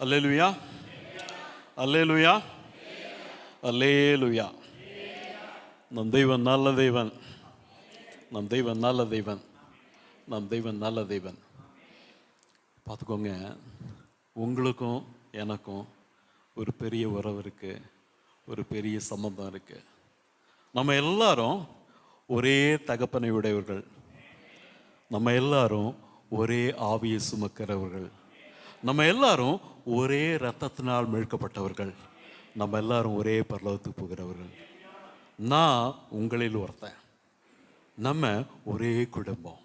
அல்லேலூயா, அல்லேலூயா, அல்லேலூயா. நம் தெய்வன் நல்ல தெய்வன், நம் தெய்வன் நல்ல தெய்வன், நம் தெய்வன் நல்ல தெய்வன். பார்த்துக்கோங்க, உங்களுக்கும் எனக்கும் ஒரு பெரிய உறவு இருக்கு, ஒரு பெரிய சம்பந்தம் இருக்கு. நம்ம எல்லாரும் ஒரே தகப்பனை உடையவர்கள், நம்ம எல்லாரும் ஒரே ஆவியை சுமக்கிறவர்கள், நம்ம எல்லாரும் ஒரே இரத்தத்தினால் மீட்கப்பட்டவர்கள், நம்ம எல்லாரும் ஒரே பரலோகத்துக்கு போகிறவர்கள். நான் உங்களில் ஒருத்தன், நம்ம ஒரே குடும்பம்,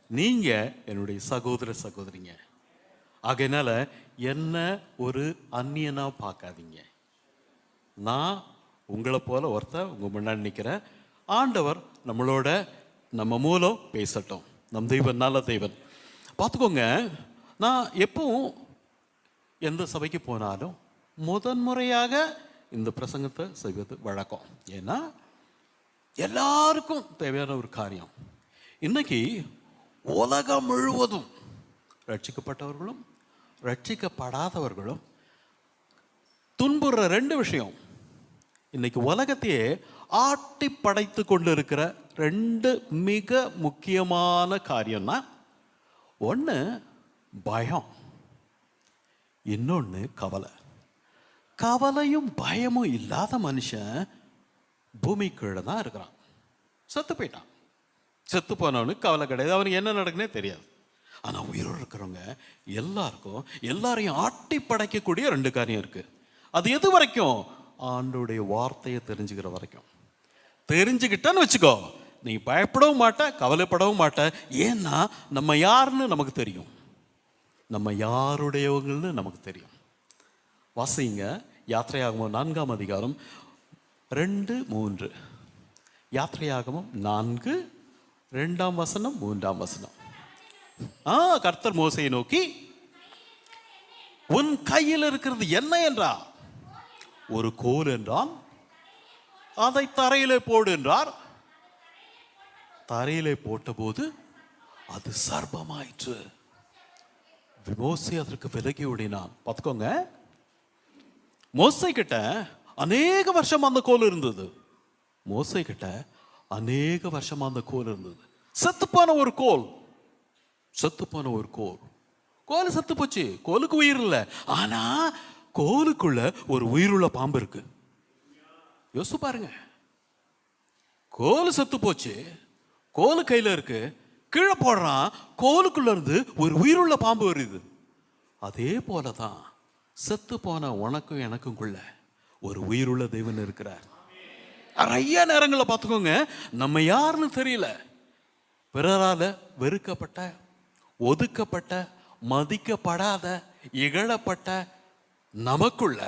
நீங்க என்னுடைய சகோதர சகோதரிங்க. ஆகையினால என்ன ஒரு அந்நியனா பார்க்காதீங்க. நான் உங்களை போல ஒருத்தன் உங்க முன்னாடி நிற்கிறேன். ஆண்டவர் நம்மளோட நம்ம மூலம் பேசட்டும். நம் தெய்வன் நல்ல தெய்வன். பார்த்துக்கோங்க, நான் எப்பவும் எந்த சபைக்கு போனாலும் முதன்முறையாக இந்த பிரசங்கத்தை செய்வது வழக்கம். ஏன்னா எல்லாருக்கும் தேவையான ஒரு காரியம். இன்னைக்கு உலகம் முழுவதும் ரட்சிக்கப்பட்டவர்களும் ரட்சிக்கப்படாதவர்களும் துன்புற ரெண்டு விஷயம். இன்னைக்கு உலகத்தையே ஆட்டி படைத்து கொண்டு இருக்கிற ரெண்டு மிக முக்கியமான காரியம்னா, ஒன்று பயம், இன்னொன்று கவலை. கவலையும் பயமும் இல்லாத மனுஷன் பூமி கீழே தான் இருக்கிறான். செத்து போயிட்டான். செத்து போனவனுக்கு கவலை கிடையாது, அவனுக்கு என்ன நடக்குன்னே தெரியாது. ஆனால் உயிரோடு இருக்கிறவங்க எல்லாருக்கும் எல்லாரையும் ஆட்டி படைக்கக்கூடிய ரெண்டு காரியம் இருக்கு. அது எது வரைக்கும்? ஆண்டோடைய வார்த்தையை தெரிஞ்சுக்கிற வரைக்கும். தெரிஞ்சுக்கிட்டான்னு வச்சுக்கோ, நீ பயப்படவும் மாட்ட, கவலைப்படவும் மாட்ட. ஏன்னா நம்ம யாருன்னு நமக்கு தெரியும், நம்ம யாருடையவங்கள்னு நமக்கு தெரியும். வாசிங்க, யாத்திரையாகமம் 4ஆம் அதிகாரம் 2-3. யாத்திரையாகமம் 4, 2ஆம் வசனம், 3ஆம் வசனம். கர்த்தர் மோசையை நோக்கி, உன் கையில் இருக்கிறது என்ன என்றார். ஒரு கோல் என்றான். அதை தரையிலே போடு என்றார். தரையிலே போட்டபோது அது சர்ப்பமாயிற்று. மோசே அதற்கு விலகி ஓடினான். பார்த்துக்கோங்க, மோசே கிட்ட அநேக வருஷமா அந்த கோல் இருந்தது. மோசே கிட்ட அநேக வருஷமா அந்த கோல் இருந்தது. செத்துப்போன ஒரு கோல், செத்துப்போன ஒரு கோல். கோல் செத்து போச்சு, கோலுக்கு உயிர் இல்லை. ஆனா கோலுக்குள்ள ஒரு உயிருள்ள பாம்பு இருக்கு. யோசிச்சு பாருங்க, கோல் செத்து போச்சு, கோலு கையில இருக்கு, கீழே போடுறான், கோலுக்குள்ள இருந்து ஒரு உயிருள்ள பாம்பு வருது. அதே போலதான் செத்து போன உனக்கும் எனக்குள்ள ஒரு உயிருள்ள தெய்வன் இருக்கிறார். நிறைய நேரங்களை பார்த்துக்கோங்க, நம்ம யாருன்னு தெரியல, பிறரால வெறுக்கப்பட்ட, ஒதுக்கப்பட்ட, மதிக்கப்படாத, இகழப்பட்ட நமக்குள்ள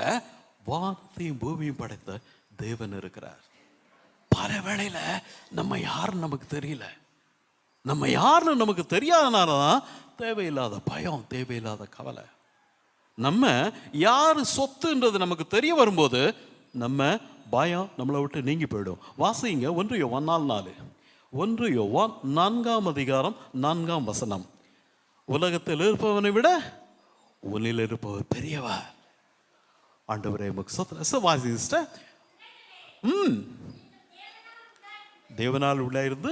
வானத்தையும் பூமியும் படைத்த தேவன் இருக்கிறார். பல வேளையில நம்ம யாருன்னு நமக்கு தெரியல. நம்ம யாருன்னு நமக்கு தெரியாதனாலதான் தேவையில்லாத பயம், தேவையில்லாத கவலை. நம்ம யாரு சொத்துன்றது நமக்கு தெரிய வரும்போது நம்ம பயம் நம்மளை விட்டு நீங்கி போயிடும். வாசிங்க 1 யோவான் 4:4. 1 யோவான் 4ஆம் அதிகாரம் 4ஆம் வசனம். உலகத்தில் இருப்பவனை விட உன்னில் இருப்பவர் பெரியவர். ஆண்டவரே வாசிச்சிட்ட தேவனால் உள்ள இருந்து,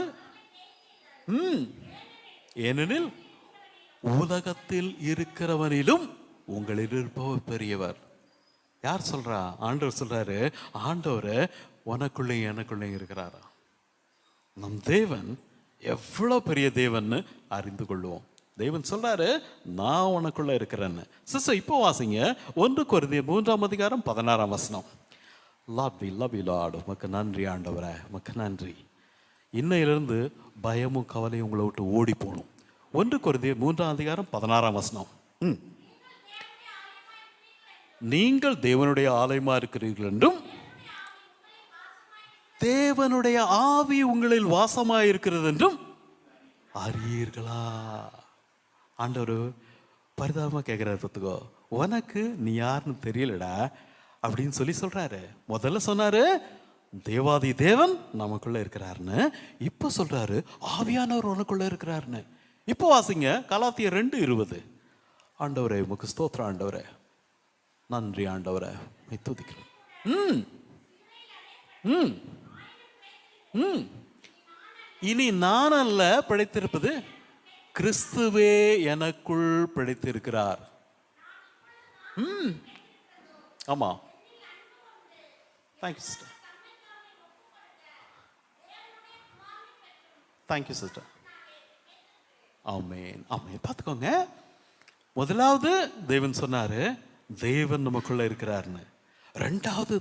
ஏனெனில் உலகத்தில் இருக்கிறவனிலும் உங்களில் இருப்பவர் பெரியவர். யார் சொல்றா? ஆண்டவர் சொல்றாரு. ஆண்டவர் உனக்குள்ளே எனக்குள்ளே இருக்கிறாரா? நம் தேவன் எவ்வளவு பெரிய தேவன் அறிந்து கொள்வோம். தேவன் சொல்றாரு, நான் உனக்குள்ள இருக்கிறேன்னு. இப்போ வாசிங்க 1 கொரிந்தியர் 3ஆம் அதிகாரம் 16ஆம் வசனம். Lord, we love you, Lord. உமக்கு நன்றி ஆண்டவரே, உமக்கு நன்றி. இன்னையிலிருந்து பயமும் கவலையும் உங்களை விட்டு ஓடி போகணும். 1 கொரிந்தியர் 3ஆம் அதிகாரம் 16ஆம் வசனம். நீங்கள் தேவனுடைய ஆலயமா இருக்கிறீர்கள் என்றும் தேவனுடைய ஆவி உங்களில் வாசமாய் இருக்கிறது என்றும் அறியீர்களா? ஆண்டவர் பரிதாபமா கேட்கிறாரு. பார்த்துக்கோ, உனக்கு நீ யாருன்னு தெரியலடா அப்படின்னு சொல்றாரு. முதல்ல சொன்னாரு தேவாதி தேவன் நமக்குள்ள இருக்கிறாருன்னு. இப்ப சொல்றாரு ஆவியானவர் உனக்குள்ள இருக்கிறாருன்னு. இப்போ வாசிங்க கலாத்தியர் 2:20. ஆண்டவரே உமக்கு ஸ்தோத்திரம் ஆண்டவரே, நன்றி ஆண்டவரே, துதிக்கிறேன். ம் ம் ம் இனி நான் அல்ல பிழைத்திருப்பது, கிறிஸ்துவே எனக்குள் பிழைத்திருக்கிறார். ஆமா. Thank you sister, thank you sister. Amen amen. பார்த்துக்கோங்க, முதலாவது தேவன் சொன்னாரு தேவன் நமக்குள்ள இருக்கிறார்னு. ரெண்டாவது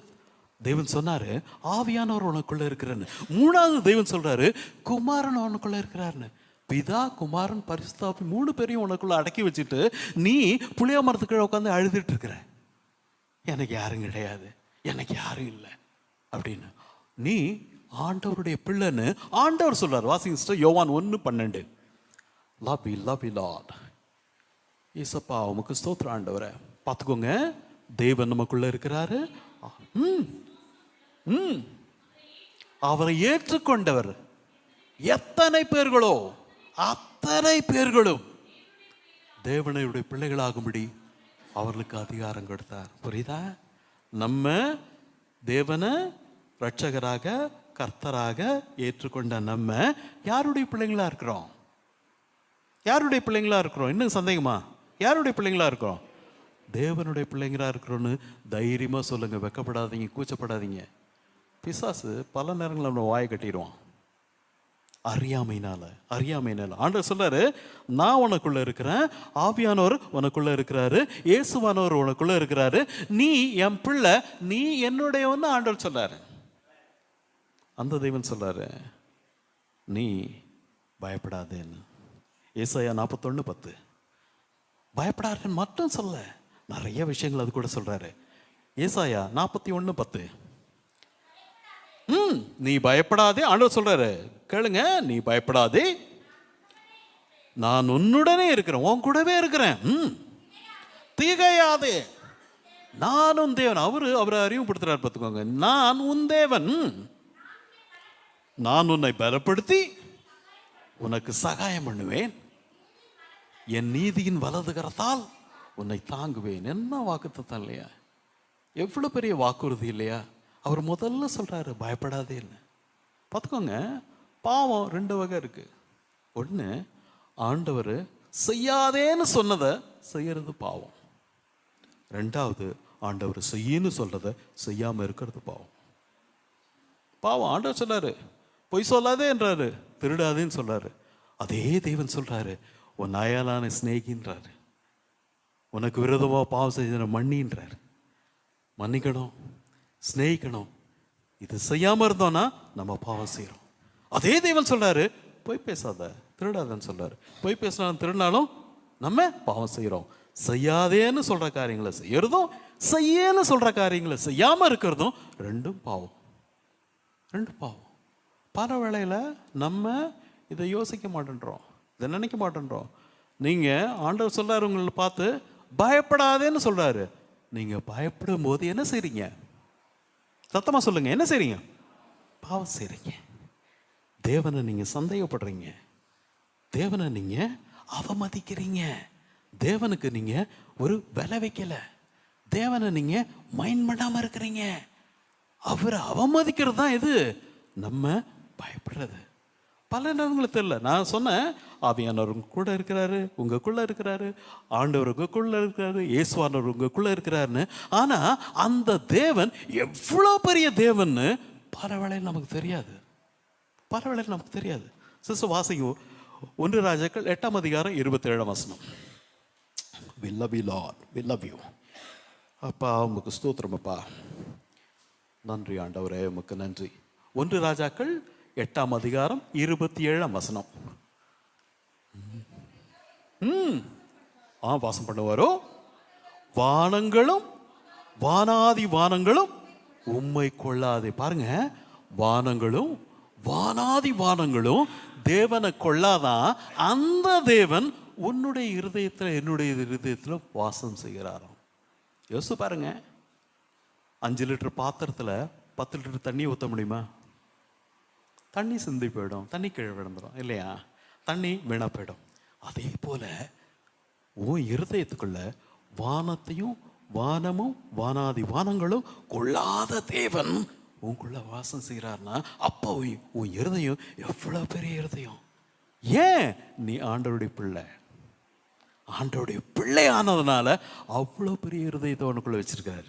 தேவன் சொன்னாரு ஆவியானவர் உனக்குள்ள இருக்கிறார்னு. மூணாவது தேவன் சொல்றாரு குமாரன் உனக்குள்ள இருக்கிறார்னு. பிதா குமாரன் பரிசுத்தாவி 3 பேரையும் உனக்குள்ள அடக்கி வச்சுட்டு நீ புளிய மரத்துக்குள்ள உட்காந்து அழுதுட்டு இருக்கிற, எனக்கு யாரும் கிடையாது, எனக்கு யாரும் இல்லை அப்படின்னு. நீ ஆண்டவருடைய பிள்ளைன்னு ஆண்டவர் சொல்றார். வாசிங்க சிஸ்டர், யோவான் 1:12. Love you love you Lord. ஏசப்பா உமக்கு ஸ்தோத்திரம் ஆண்டவரே. பார்த்துக்கோங்க, தேவன் நமக்குள்ள இருக்கிறாரு. அவரை ஏற்றுக்கொண்டவர் எத்தனை பேர்களோ அத்தனை பேர்களும் தேவனுடைய பிள்ளைகளாகும்படி அவர்களுக்கு அதிகாரம் கொடுத்தார். புரியுதா? நம்ம தேவனை ரட்சகராக கர்த்தராக ஏற்றுக்கொண்ட நம்ம யாருடைய பிள்ளைங்களா இருக்கிறோம்? யாருடைய பிள்ளைங்களா இருக்கிறோம்? இன்னும் சந்தேகமா? யாருடைய பிள்ளைங்களா இருக்கிறோம்? தேவனுடைய பிள்ளைங்களா இருக்கிறோன்னு தைரியமா சொல்லுங்க. வெக்கப்படாதீங்க, கூச்சப்படாதீங்க. பிசாசு பல நேரங்களில் நம்ம வாயை கட்டிடுவான், அறியாமையினால. ஆண்டவர் சொல்றாரு, நான் உனக்குள்ள இருக்கிறேன், ஆவியானவர் உனக்குள்ள இருக்கிறாரு, இயேசுவானவர் உனக்குள்ள இருக்கிறாரு, நீ என் பிள்ளை, நீ என்னுடையவன்னு ஆண்டவர் சொல்றாரு. அந்த தெய்வன் சொல்றாரு நீ பயப்படாதேன்னு. ஏசாயா 41:10. பயப்படாதேன்னு மட்டும் சொல்ல, நிறைய விஷயங்கள் அது கூட சொல்றாரு. ஏசாயா 41:10. நீ பயப்படாதே, ஆண்டவர் சொல்றாரு, கேளுங்க, நீ பயப்படாதே, நான் உன்னுடனே இருக்கிறேன், உன் கூடவே இருக்கிறேன், திகையாதே, நானும் தேவன். அவரை அறிவுப்படுத்துறாரு. பார்த்துக்கோங்க, நான் உன் தேவன், நான் உன்னை பலப்படுத்தி உனக்கு சகாயம் பண்ணுவேன், என் நீதியின் வலது கரத்தால் உன்னை தாங்குவேன். என்ன வாக்குத்தத்தம் இல்லையா? எவ்வளவு பெரிய வாக்குறுதி இல்லையா? அவர் முதல்ல சொல்றாரு பயப்படாதேன்னு. பார்த்துக்கோங்க, பாவம் 2 வகை இருக்கு. ஒன்று, ஆண்டவர் செய்யாதேன்னு சொன்னதை செய்யறது பாவம். ரெண்டாவது, ஆண்டவர் செய்யன்னு சொல்றதை செய்யாம இருக்கிறது பாவம். பாவம். ஆண்டவர் சொல்றாரு பொய் சொல்லாதே என்றாரு, திருடாதேன்னு சொல்றாரு. அதே தேவன் சொல்றாரு உன் அயலான சிநேகின்றாரு, உனக்கு விரோதமாக பாவம் செய்த மன்னின்றார். மன்னிக்கணும், சிநேகிக்கணும். இது செய்யாம இருந்தோம்னா நம்ம பாவம் செய்யறோம். அதே தேவன் சொல்றாரு பொய் பேசாத, திருடாதன்னு சொல்றாரு. பொய் பேசினாலும் திருடினாலும் நம்ம பாவம் செய்யறோம். செய்யாதேன்னு சொல்ற காரியங்களை செய்யறதும், செய்யன்னு சொல்ற காரியங்களை செய்யாம இருக்கிறதும் ரெண்டும் பாவம். பல வேளையில நம்ம இதை யோசிக்க மாட்டேன்றோம், இதை நினைக்க மாட்டேன்றோம். நீங்க ஆண்டவர் சொல்றாரு உங்களை பார்த்து பயப்படாதேன்னு சொல்றாரு. நீங்க பயப்படும் போது என்ன செய்றீங்க? சத்தமா சொல்லுங்க, என்ன செய்றீங்க? பாவம் செய்றீங்க. தேவனை நீங்க சந்தேகப்படுறீங்க, தேவனை நீங்க அவமதிக்கிறீங்க, தேவனுக்கு நீங்க ஒரு விலை வைக்கல, தேவனை நீங்க மைண்ட் பண்ணாம இருக்கிறீங்க. அவரை அவமதிக்கிறது தான் இது நம்ம பயப்படுறது. பல நேரங்களுக்கு தெரியல. நான் சொன்னேன் ஆவியானவர் கூட இருக்கிறாரு, உங்களுக்குள்ள இருக்கிறாரு, ஆண்டவர் உங்களுக்குள்ள இருக்கிறாரு, இயேசுவானவர் உங்களுக்குள்ள இருக்கிறாருன்னு. ஆனா அந்த தேவன் எவ்வளோ பெரிய தேவன்னு பல வேளையில் நமக்கு தெரியாது. சிஸ்டர் வாசிங்க 1 ராஜாக்கள் 8:27. We love you Lord, we love you. அப்பா உமக்கு ஸ்தோத்திரம் அப்பா, நன்றி ஆண்டவரே, உமக்கு நன்றி. 1 ராஜாக்கள் 8:27. வாசம் பண்ணுவாரோ, வானங்களும் வானாதி வானங்களும் உம்மை கொள்ளாதே. பாருங்க, வானங்களும் வானாதி வானங்களும் தேவனை கொள்ளாதான். அந்த தேவன் உன்னுடைய இருதயத்தில் என்னுடைய இருதயத்தில் வாசம் செய்கிறாராம். யோசிச்சு பாருங்க, 5 லிட்டர் பாத்திரத்தில் 10 லிட்டர் தண்ணி ஊற்ற முடியுமா? தண்ணி சிந்தி போயிடும், தண்ணி கீழே விழுந்துடும் இல்லையா? தண்ணி வீணா போயிடும். அதே போல உன் இருதயத்துக்குள்ள வானத்தையும் வானமும் வானாதி வானங்களும் கொள்ளாத தேவன் உங்களுக்குள்ள வாசம் செய்கிறார்னா அப்போ உன் இருதயம் எவ்வளோ பெரிய இருதயம். ஏன்? நீ ஆண்டவருடைய பிள்ளை. ஆண்டவருடைய பிள்ளை ஆனதுனால அவ்வளோ பெரிய இருதயத்தை உனக்குள்ள வச்சிருக்காரு.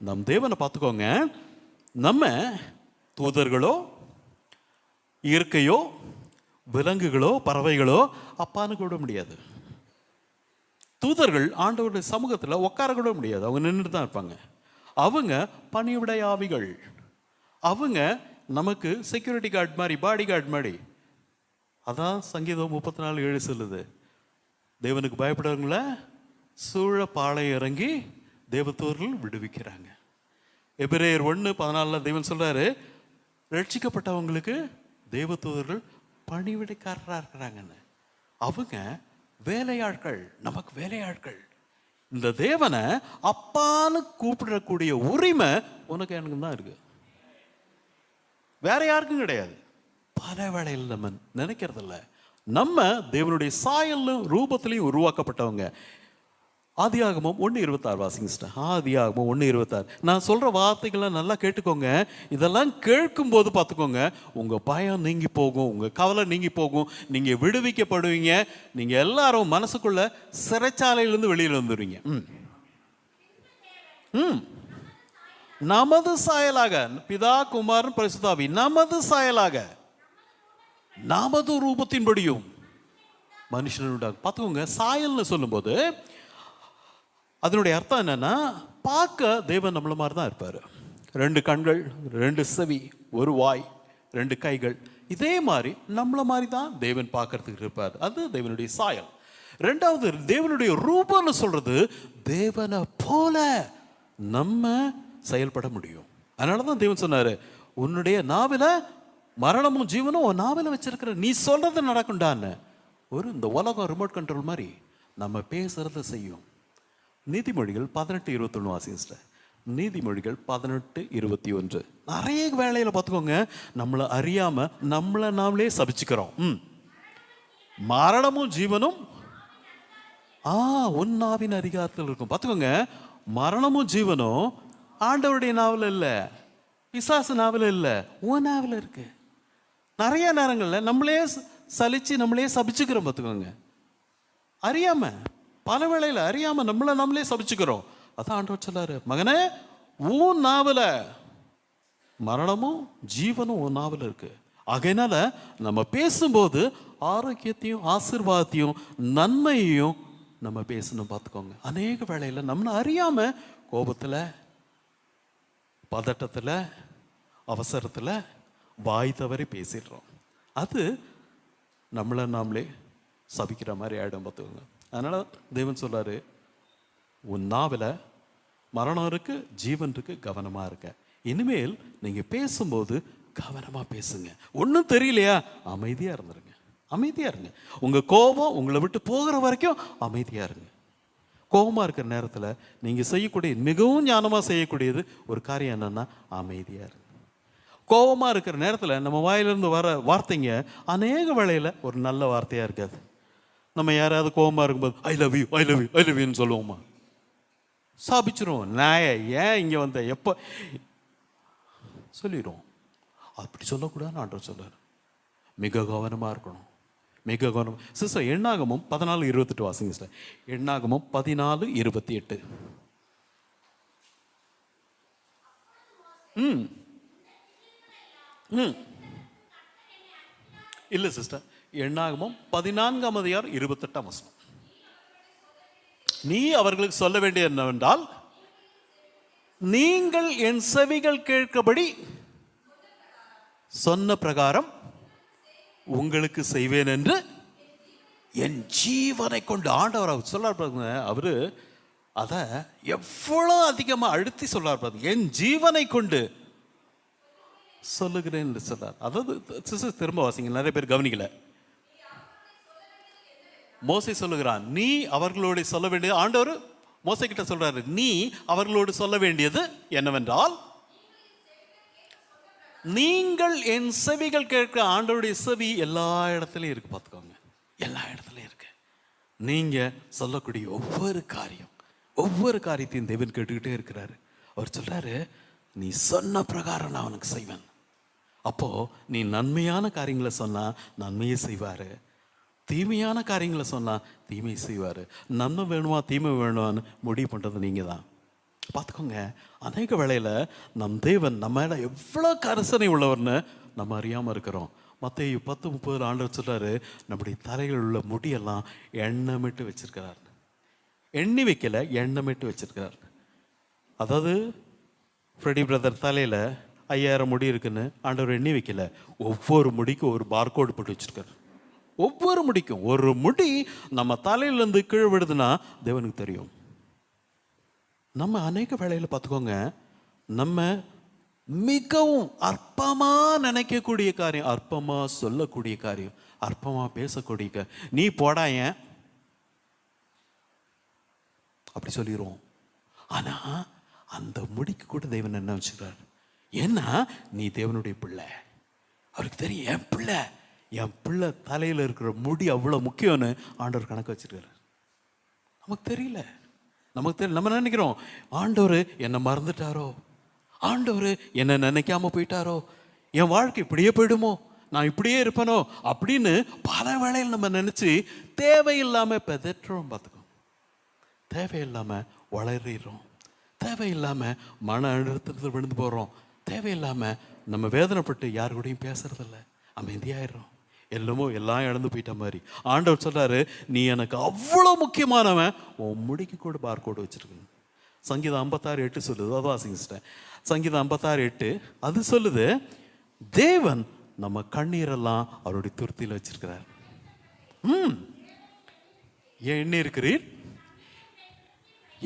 நம் தேவனை பார்த்துக்கோங்க. நம்ம தூதர்களோ இயற்கையோ விலங்குகளோ பறவைகளோ அப்பான்னு கூட முடியாது. தூதர்கள் ஆண்டவருடைய சமூகத்தில் உட்கார கூட முடியாது, அவங்க நின்றுட்டு தான் இருப்பாங்க. அவங்க பணிவிடை ஆவிகள். அவங்க நமக்கு செக்யூரிட்டி கார்டு மாதிரி, பாடி கார்டு மாதிரி. அதான் சங்கீதம் 34:7 சொல்லுது, தேவனுக்கு பயப்படுறவங்கள சூழ பாலை இறங்கி தேவதூதர்கள் விடுவிக்கிறாங்க. எபிரேயர் 1:14 தேவன் சொல்றாரு, ரட்சிக்கப்பட்டவங்களுக்கு தேவதூதர்கள் பணிவிடைக்காரராக இருக்கிறாங்கன்னு. அவங்க வேலையாட்கள், நமக்கு வேலையாட்கள். இந்த தேவனை அப்பான்னு கூப்பிடக்கூடிய உரிமை உனக்கு எனக்கு தான் இருக்கு, வேற யாருக்கும் கிடையாது. பல வேளையில் நம்ம நினைக்கிறதில்ல, நம்ம தேவனுடைய சாயலும் ரூபத்திலையும் உருவாக்கப்பட்டவங்க. ஆதியாகமம் 1:26 வாசிங்க சிஸ்டர். ஆதியாகமம் 1:26. நான் சொல்கிற வார்த்தைகள்லாம் நல்லா கேட்டுக்கோங்க. இதெல்லாம் கேட்கும்போது பார்த்துக்கோங்க, உங்கள் பயம் நீங்கி போகும், உங்கள் கவலை நீங்கி போகும், நீங்கள் விடுவிக்கப்படுவீங்க. நீங்கள் எல்லாரும் மனசுக்குள்ள சிறைச்சாலையிலேருந்து வெளியில் வந்துடுவீங்க. நமது சாயலாக, பிதா குமாரன் பரிசுத்தாவி, நமது சாயலாக நமது ரூபத்தின்படியும் மனுஷனுடைய பார்த்துக்கோங்க. சாயல்னு சொல்லும்போது அதனுடைய அர்த்தம் என்னன்னா, பார்க்க தேவன் நம்மள மாதிரி தான் இருப்பார். 2 கண்கள், 2 செவி, 1 வாய், 2 கைகள். இதே மாதிரி நம்மள மாதிரி தான் தேவன் பார்க்கறதுக்கு இருப்பார். அது தேவனுடைய சாயல். 2வது தேவனுடைய ரூபம்னு சொல்றது, தேவனை போல நம்ம செயல்பட முடியும். அதனால தான் தேவன் சொன்னாரு, உன்னுடைய நாவில மரணமும் ஜீவனும் உன் நாவில வச்சிருக்கிற, நீ சொல்றது நடக்கும்டான்னு. இந்த உலகம் ரிமோட் கண்ட்ரோல் மாதிரி நம்ம பேசுறத செய்யும். நீதிமொழிகள் 18:21 வாசிங்க. நீதிமொழிகள் 18:21. நிறைய வேலையில் பார்த்துக்கோங்க, நம்மளை அறியாம நம்மளை நாமளே சபிச்சுக்கிறோம். மரணமும் ஜீவனும் உன் நாவின் அதிகாரத்தில் இருக்கும். பார்த்துக்கோங்க, மரணமும் ஜீவனும் ஆண்டவருடைய நாவல இல்லை, பிசாசு நாவல இல்லை, உன் நாவல இருக்கு. நிறைய நேரங்களில் நம்மளே சலிச்சு நம்மளே சபிச்சுக்கிறோம். பார்த்துக்கோங்க, அறியாம, பல வேளையில் அறியாம நம்மளே சபிச்சுக்கிறோம். அதான் ஆண்டவர் சொல்லாரு, மகனே உன் நாவல மரணமும் ஜீவனும் உன் நாவல இருக்கு. ஆகையினால நம்ம பேசும்போது ஆரோக்கியத்தையும் ஆசீர்வாதத்தையும் நன்மையையும் நம்ம பேசணும். பார்த்துக்கோங்க, அநேக வேளையில் நம்மளை அறியாம கோபத்தில், பதட்டத்தில், அவசரத்தில் வாய் தவறி பேசிடுறோம். அது நம்மளை நாமளே சபிக்கிற மாதிரி ஆயிடும். பார்த்துக்கோங்க. அதனால தேவன் சொல்றாரு, உன் நாவில மரணம் இருக்கு, ஜீவன் இருக்கு, கவனமா இருக்க. இனிமேல் நீங்க பேசும்போது கவனமா பேசுங்க. ஒன்றும் தெரியலையா, அமைதியா இருந்துருங்க, அமைதியா இருங்க. உங்க கோபம் உங்களை விட்டு போகிற வரைக்கும் அமைதியா இருங்க. கோபமா இருக்கிற நேரத்தில் நீங்க செய்யக்கூடிய மிகவும் ஞானமா செய்யக்கூடியது ஒரு காரியம் என்னன்னா, அமைதியா இருங்க. கோபமா இருக்கிற நேரத்தில் நம்ம வாயிலிருந்து வர வார்த்தைங்க அநேக வேளையில் ஒரு நல்ல வார்த்தையா இருக்காது. நம்ம யாராவது கோபமாக இருக்கும்போது I love you, I love you, I love யூன்னு சொல்லுவோமா? சாபிச்சிருவோம். நான் ஏன் இங்கே வந்த, எப்போ சொல்லிடுவோம். அப்படி சொல்லக்கூடாதுன்னு ஆண்டவர் சொல்றாரு. மிக கவனமாக இருக்கணும், மிக கவனம். சிஸ்டர் எண்ணாகமம் 14:28 வாசிங்க சிஸ்டர். எண்ணாகமம் 14:28. இல்லை சிஸ்டர், எண்ணாகமம் 14:28. நீ அவர்களுக்கு சொல்ல வேண்டியது என்னவென்றால், நீங்கள் என் செவிகள் கேட்கபடி சொன்ன பிரகாரம் உங்களுக்கு செய்வேன் என்று என் ஜீவனை கொண்டு. ஆண்டவர் அவர் சொல்ல, அவரு அதை எவ்வளவு அதிகமாக அழுத்தி சொல்றார் பாருங்க, என் ஜீவனை கொண்டு சொல்லுகிறேன் என்று சொல்றார். அதாவது திரும்ப வாசிங்க, நிறைய பேர் கவனிக்கல. மோசே சொல்லுகிறான், நீ அவர்களோடு சொல்ல வேண்டியது, ஆண்டவர் மோசே கிட்ட சொல்றாரு, நீ அவர்களோடு சொல்ல வேண்டியது என்னவென்றால், நீங்கள் என் செவிகள் கேட்க. ஆண்டவருடைய செவி எல்லா இடத்துலையும் இருக்கு. பார்த்துக்கோங்க, எல்லா இடத்துலையும் இருக்கு. நீங்கள் சொல்லக்கூடிய ஒவ்வொரு காரியத்தையும் தேவன் கேட்டுக்கிட்டே இருக்கிறாரு. அவர் சொல்கிறாரு, நீ சொன்ன பிரகாரம் நான் அவனுக்கு செய்வேன். அப்போது நீ நன்மையான காரியங்களை சொன்னால் நன்மையை செய்வார், தீமையான காரியங்களை சொன்னால் தீமையை செய்வார். நன்மை வேணுமா தீமை வேணுமான்னு முடிவு பண்ணுறது நீங்கள் தான். பார்த்துக்கோங்க, அநேக வேளையில் நம் தேவன் நம்ம மேலே எவ்வளோ கரிசனை உள்ளவர்னு நம்ம அறியாமல் இருக்கிறோம். மத்தேயு 10:30 ஆண்டவர் சொல்கிறாரு, நம்முடைய தலையில் உள்ள முடியெல்லாம் எண்ணமிட்டு வச்சிருக்கிறார். எண்ணி வைக்கல, எண்ணமிட்டு வச்சிருக்கிறார். அதாவது ஃப்ரெடி பிரதர் தலையில் 5000 முடி இருக்குன்னு ஆண்டவர் எண்ணி வைக்கல, ஒவ்வொரு முடிக்கும் ஒரு பார்கோடு போட்டு வச்சிருக்காரு. ஒவ்வொரு முடிக்கும் ஒரு முடி நம்ம தலையிலேருந்து கீழே விடுதுன்னா தேவனுக்கு தெரியும். நம்ம அநேக வேளையில் பார்த்துக்கோங்க, நம்ம மிகவும் அற்பமா நினைக்கக்கூடிய காரியம், அற்பமா சொல்லக்கூடிய காரியம், அற்பமா பேசக்கூடிய நீ போடாயன் அப்படி சொல்லிடுவோம். ஆனா அந்த முடிக்கு கூட தேவன் என்ன வச்சுக்கிறார்? ஏன்னா நீ தேவனுடைய பிள்ளை. அவருக்கு தெரியும், என் பிள்ளை தலையில் இருக்கிற முடி அவ்வளோ முக்கியம்னு ஆண்டவர் கணக்கு வச்சிருக்காரு. நமக்கு தெரியல. நம்ம நினைக்கிறோம், ஆண்டவர் என்னை மறந்துட்டாரோ, ஆண்டவர் என்னை நினைக்காம போயிட்டாரோ, என் வாழ்க்கை இப்படியே போயிடுமோ, நான் இப்படியே இருப்பேனோ அப்படின்னு பல வேளையில் நம்ம நினச்சி தேவையில்லாமல் பெதற்றோம். பார்த்துக்கோ, தேவையில்லாமல் வளர்றோம், தேவையில்லாமல் மன அழுத்தத்தில் விழுந்து போகிறோம், தேவையில்லாமல் நம்ம வேதனைப்பட்டு யாரு கூடயும் பேசுறதில்ல, அமைதியாயிடுறோம். எல்லாம் இழந்து போயிட்ட மாதிரி. ஆண்டவர் சொல்றாரு, நீ எனக்கு அவ்வளோ முக்கியமானவன், உன் முடிக்கு கூட பார்கோடு வச்சிருக்கணும். சங்கீதம் 56:8 சொல்லுது, அது வாசிச்சிட்டேன். சங்கீதம் 56:8 அது சொல்லுது, தேவன் நம்ம கண்ணீரெல்லாம் அவருடைய துருத்தியில் வச்சிருக்கிறார். ஏன் எண்ணி இருக்கிறீர்?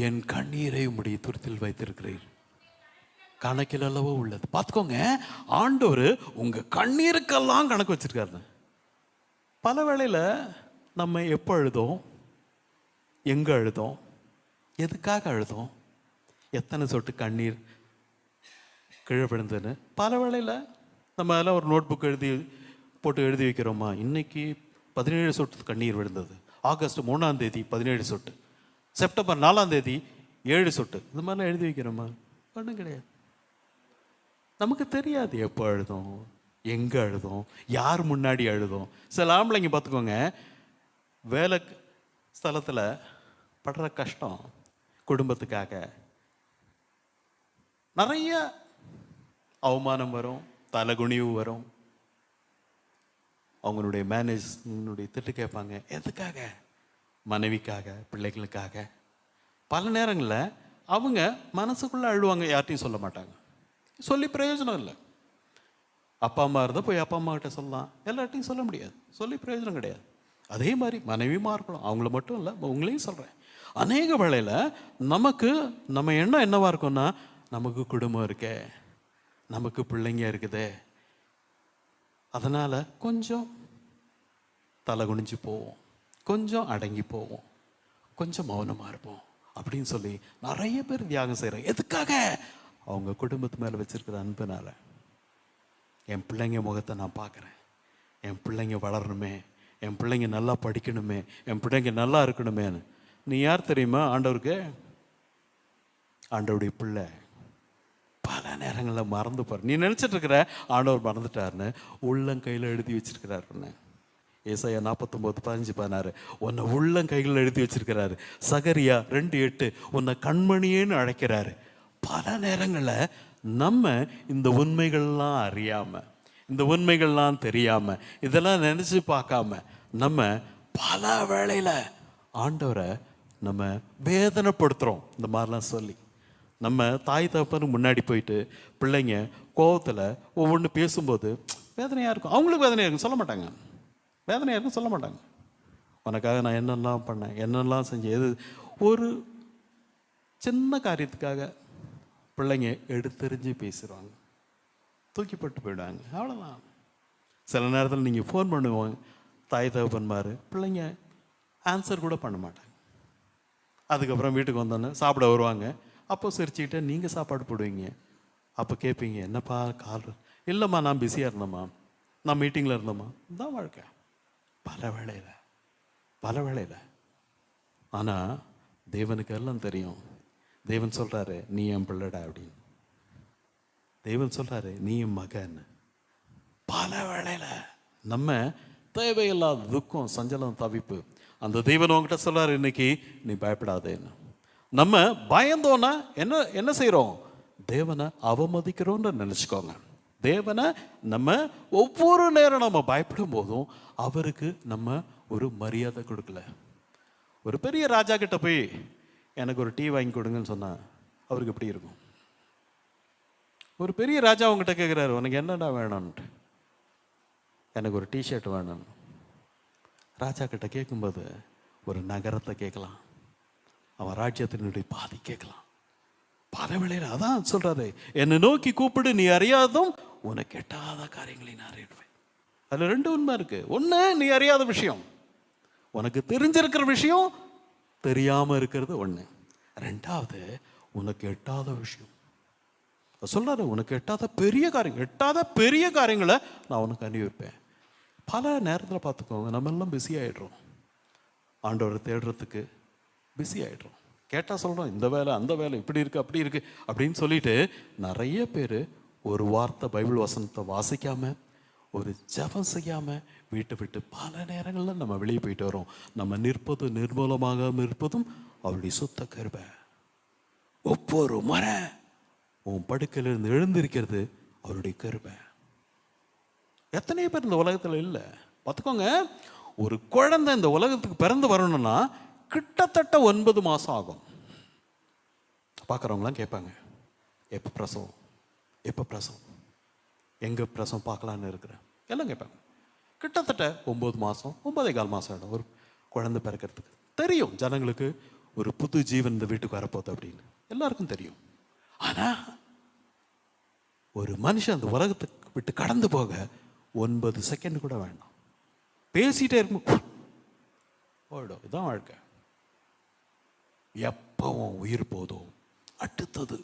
என் கண்ணீரை உம்முடைய துருத்தியில் வைத்திருக்கிறீர். கணக்கில் அல்லவோ உள்ளது. பார்த்துக்கோங்க, ஆண்டவர் உங்க கண்ணீருக்கெல்லாம் கணக்கு வச்சிருக்காரு. பல வேளையில் நம்ம எப்போ அழுதோம், எங்கே அழுதோம், எதுக்காக அழுதோம், எத்தனை சொட்டு கண்ணீர் கீழே விழுந்துன்னு பல வேளையில் நம்ம எல்லாம் ஒரு நோட் புக் போட்டு எழுதி வைக்கிறோமா. இன்னைக்கு 17 சொட்டு கண்ணீர் விழுந்தது, ஆகஸ்ட் 3ஆம் தேதி 17 சொட்டு, செப்டம்பர் 4ஆம் தேதி 7 சொட்டு, இது மாதிரிலாம் எழுதி வைக்கிறோமா? ஒன்றும் கிடையாது. நமக்கு தெரியாது எப்போ அழுதோம், எங்கே அழுதோம், யார் முன்னாடி அழுதோம். சில ஆம்பளைங்க பார்த்துக்கோங்க, வேலை ஸ்தலத்தில் படுற கஷ்டம், குடும்பத்துக்காக நிறைய அவமானம் வரும், தலைகுனிவு வரும், அவங்களுடைய மேனேஜ்னுடைய திட்டு கேட்பாங்க. எதுக்காக? மனைவிக்காக, பிள்ளைகளுக்காக. பல நேரங்களில் அவங்க மனசுக்குள்ளே அழுவாங்க, யார்ட்டையும் சொல்ல மாட்டாங்க. சொல்லி பிரயோஜனம் இல்லை. அப்பா அம்மா இருந்தால் போய் அப்பா அம்மா கிட்ட சொல்லலாம், எல்லார்ட்டையும் சொல்ல முடியாது, சொல்லி பிரயோஜனம் கிடையாது. அதே மாதிரி மனைவியுமா இருக்கணும், அவங்கள மட்டும் இல்லை, உங்களையும் சொல்கிறேன். அநேக வேளையில் நம்ம எண்ணம் என்னவா இருக்கும்னா, நமக்கு குடும்பம் இருக்கே, நமக்கு பிள்ளைங்க இருக்குதே, அதனால் கொஞ்சம் தலை குனிஞ்சு போவோம், கொஞ்சம் அடங்கி போவோம், கொஞ்சம் மௌனமாக இருப்போம் அப்படின்னு சொல்லி நிறைய பேர் தியாகம் செய்கிறாங்க. எதுக்காக? அவங்க குடும்பத்து மேலே வச்சிருக்கிற அன்புனால. என் பிள்ளைங்க முகத்தை நான் பார்க்குறேன், என் பிள்ளைங்க வளரணுமே, என் பிள்ளைங்க நல்லா படிக்கணுமே, என் பிள்ளைங்க நல்லா இருக்கணுமேன்னு. நீ யார் தெரியுமா? ஆண்டவருக்கு, ஆண்டவருடைய பிள்ளை. பல நேரங்களில் மறந்து பாரு. நீ நினச்சிட்டு இருக்கிற ஆண்டவர் மறந்துட்டாருன்னு, உள்ளங்கையில் எழுதி வச்சிருக்கிறாருன்னு. ஏசாயா 49:15-16 உன்னை உள்ளங்கைகளில் எழுதி வச்சிருக்கிறாரு. சகரியா 2:8 உன்னை கண்மணியேன்னு அழைக்கிறாரு. பல நேரங்களில் நம்ம இந்த உண்மைகள்லாம் அறியாமல், இந்த உண்மைகள்லாம் தெரியாமல், இதெல்லாம் நினச்சி பார்க்காம நம்ம பல வேளையில் ஆண்டவரை நம்ம வேதனைப்படுத்துகிறோம். இந்த மாதிரிலாம் சொல்லி நம்ம தாய் தகப்பனுக்கு முன்னாடி போயிட்டு பிள்ளைங்க கோபத்தில் ஒவ்வொன்று பேசும்போது வேதனையாக இருக்கும். அவங்களுக்கு வேதனையாக இருக்கும், சொல்ல மாட்டாங்க. வேதனையாக இருக்கும், சொல்ல மாட்டாங்க. உனக்காக நான் என்னெல்லாம் பண்ணேன், என்னெல்லாம் செஞ்சேன், எது ஒரு சின்ன காரியத்துக்காக பிள்ளைங்க எடுத்தெறிஞ்சு பேசுகிறாங்க, தூக்கிப்பட்டு போயிடுவாங்க, அவ்வளோதான். சில நேரத்தில் நீங்கள் ஃபோன் பண்ணுவாங்க தாய் தகப்பன்மார், பிள்ளைங்க ஆன்சர் கூட பண்ண மாட்டாங்க. அதுக்கப்புறம் வீட்டுக்கு வந்தோன்னே சாப்பிட வருவாங்க. அப்போ சிரிச்சுக்கிட்டே நீங்கள் சாப்பாடு போடுவீங்க. அப்போ கேட்பீங்க, என்னப்பா கால்? இல்லைம்மா நான் பிஸியாக இருந்தேம்மா, நான் மீட்டிங்கில் இருந்தேம்மா. இதுதான் வாழ்க்கை. பல வேளையில் ஆனால் தேவனுக்கு எல்லாம் தெரியும். தேவன் சொல்கிறாரு, நீ என் பிள்ளடா அப்படின்னு. தேவன் சொல்கிறாரு, நீ என் மகன். பல வேளையில் நம்ம தேவையில்லாத துக்கம், சஞ்சலம், தவிப்பு, அந்த தேவன் உங்ககிட்ட சொல்கிறாரு, இன்னைக்கு நீ பயப்படாதேன்னு. நம்ம பயந்தோன்னா என்ன செய்கிறோம்? தேவனை அவமதிக்கிறோன்னு நினச்சிக்கோங்க. தேவனை நம்ம ஒவ்வொரு நேரம் நம்ம பயப்படும் போதும் அவருக்கு நம்ம ஒரு மரியாதை கொடுக்கல. ஒரு பெரிய ராஜா கிட்ட போய் எனக்கு ஒரு டீ வாங்கி கொடுங்கன்னு சொன்னால் அவருக்கு எப்படி இருக்கும்? ஒரு பெரிய ராஜா அவங்ககிட்ட கேட்குறாரு, உனக்கு என்னடா வேணும்ன்ட்டு. எனக்கு ஒரு டிஷர்ட் வேணும். ராஜா கிட்ட கேட்கும்போது ஒரு நகரத்தை கேட்கலாம், அவன் ராஜ்யத்தினுடைய பாதி கேட்கலாம். பல வேளையில் அதான் சொல்றாரு, என்னை நோக்கி கூப்பிடு, நீ அறியாதும் உனக்கு எட்டாத காரியங்களை நான் அறிவேன். அதுல ரெண்டு உண்மை இருக்கு. ஒன்று, நீ அறியாத விஷயம், உனக்கு தெரிஞ்சிருக்கிற விஷயம் தெரியாம இருக்கிறது ஒன்று. ரெண்டாவது, உனக்கு எட்டாத விஷயம் சொல்றாரு, உனக்கு எட்டாத பெரிய காரியங்களை நான் உனக்கு அனுப்பியிருப்பேன். பல நேரத்தில் பார்த்துக்கோங்க, நம்ம எல்லாம் பிஸி ஆயிடுறோம். ஆண்டவரை தேடுறதுக்கு பிஸி ஆயிடுறோம். கேட்டால் சொல்கிறோம், இந்த வேலை அந்த வேலை, இப்படி இருக்குது அப்படி இருக்குது அப்படின்னு சொல்லிட்டு நிறைய பேர் ஒரு வார்த்தை பைபிள் வசனத்தை வாசிக்காமல், ஒரு ஜெபம் செய்யாமல் வீட்டை விட்டு பல நேரங்களில் நம்ம வெளியே போயிட்டு வரோம். நம்ம நிற்பதும் நிர்மூலமாக இருப்பதும் அவருடைய சுத்த கிருபை. ஒவ்வொரு முறை உன் படுக்கையிலிருந்து எழுந்திருக்கிறது அவருடைய கிருபை. எத்தனை பேர் இந்த உலகத்தில் இல்லை பார்த்துக்கோங்க. ஒரு குழந்தை இந்த உலகத்துக்கு பிறந்து வரணும்னா கிட்டத்தட்ட 9 மாதம் ஆகும். பார்க்குறவங்களாம் கேட்பாங்க, எப்போ பிரசவம், எப்போ பிரசவம், எங்கே பிரசவம் பார்க்கலான்னு இருக்கிறேன் எல்லாம் கேட்பாங்க. கிட்டத்தட்ட 9 மாதம் 9.25 மாதம் ஆகிடும் ஒரு குழந்தை பிறக்கிறதுக்கு. தெரியும் ஜனங்களுக்கு ஒரு புது ஜீவன் இந்த வீட்டுக்கு வரப்போகுது அப்படின்னு எல்லாருக்கும் தெரியும். ஆனால் ஒரு மனுஷன் அந்த உலகத்துக்கு விட்டு கடந்து போக 9 செகண்ட் கூட வேண்டாம், பேசிட்டே இருக்கும் போயிடும். இதுதான் வாழ்க்கை. எப்பவும் உயிர் போதும் அடுத்தது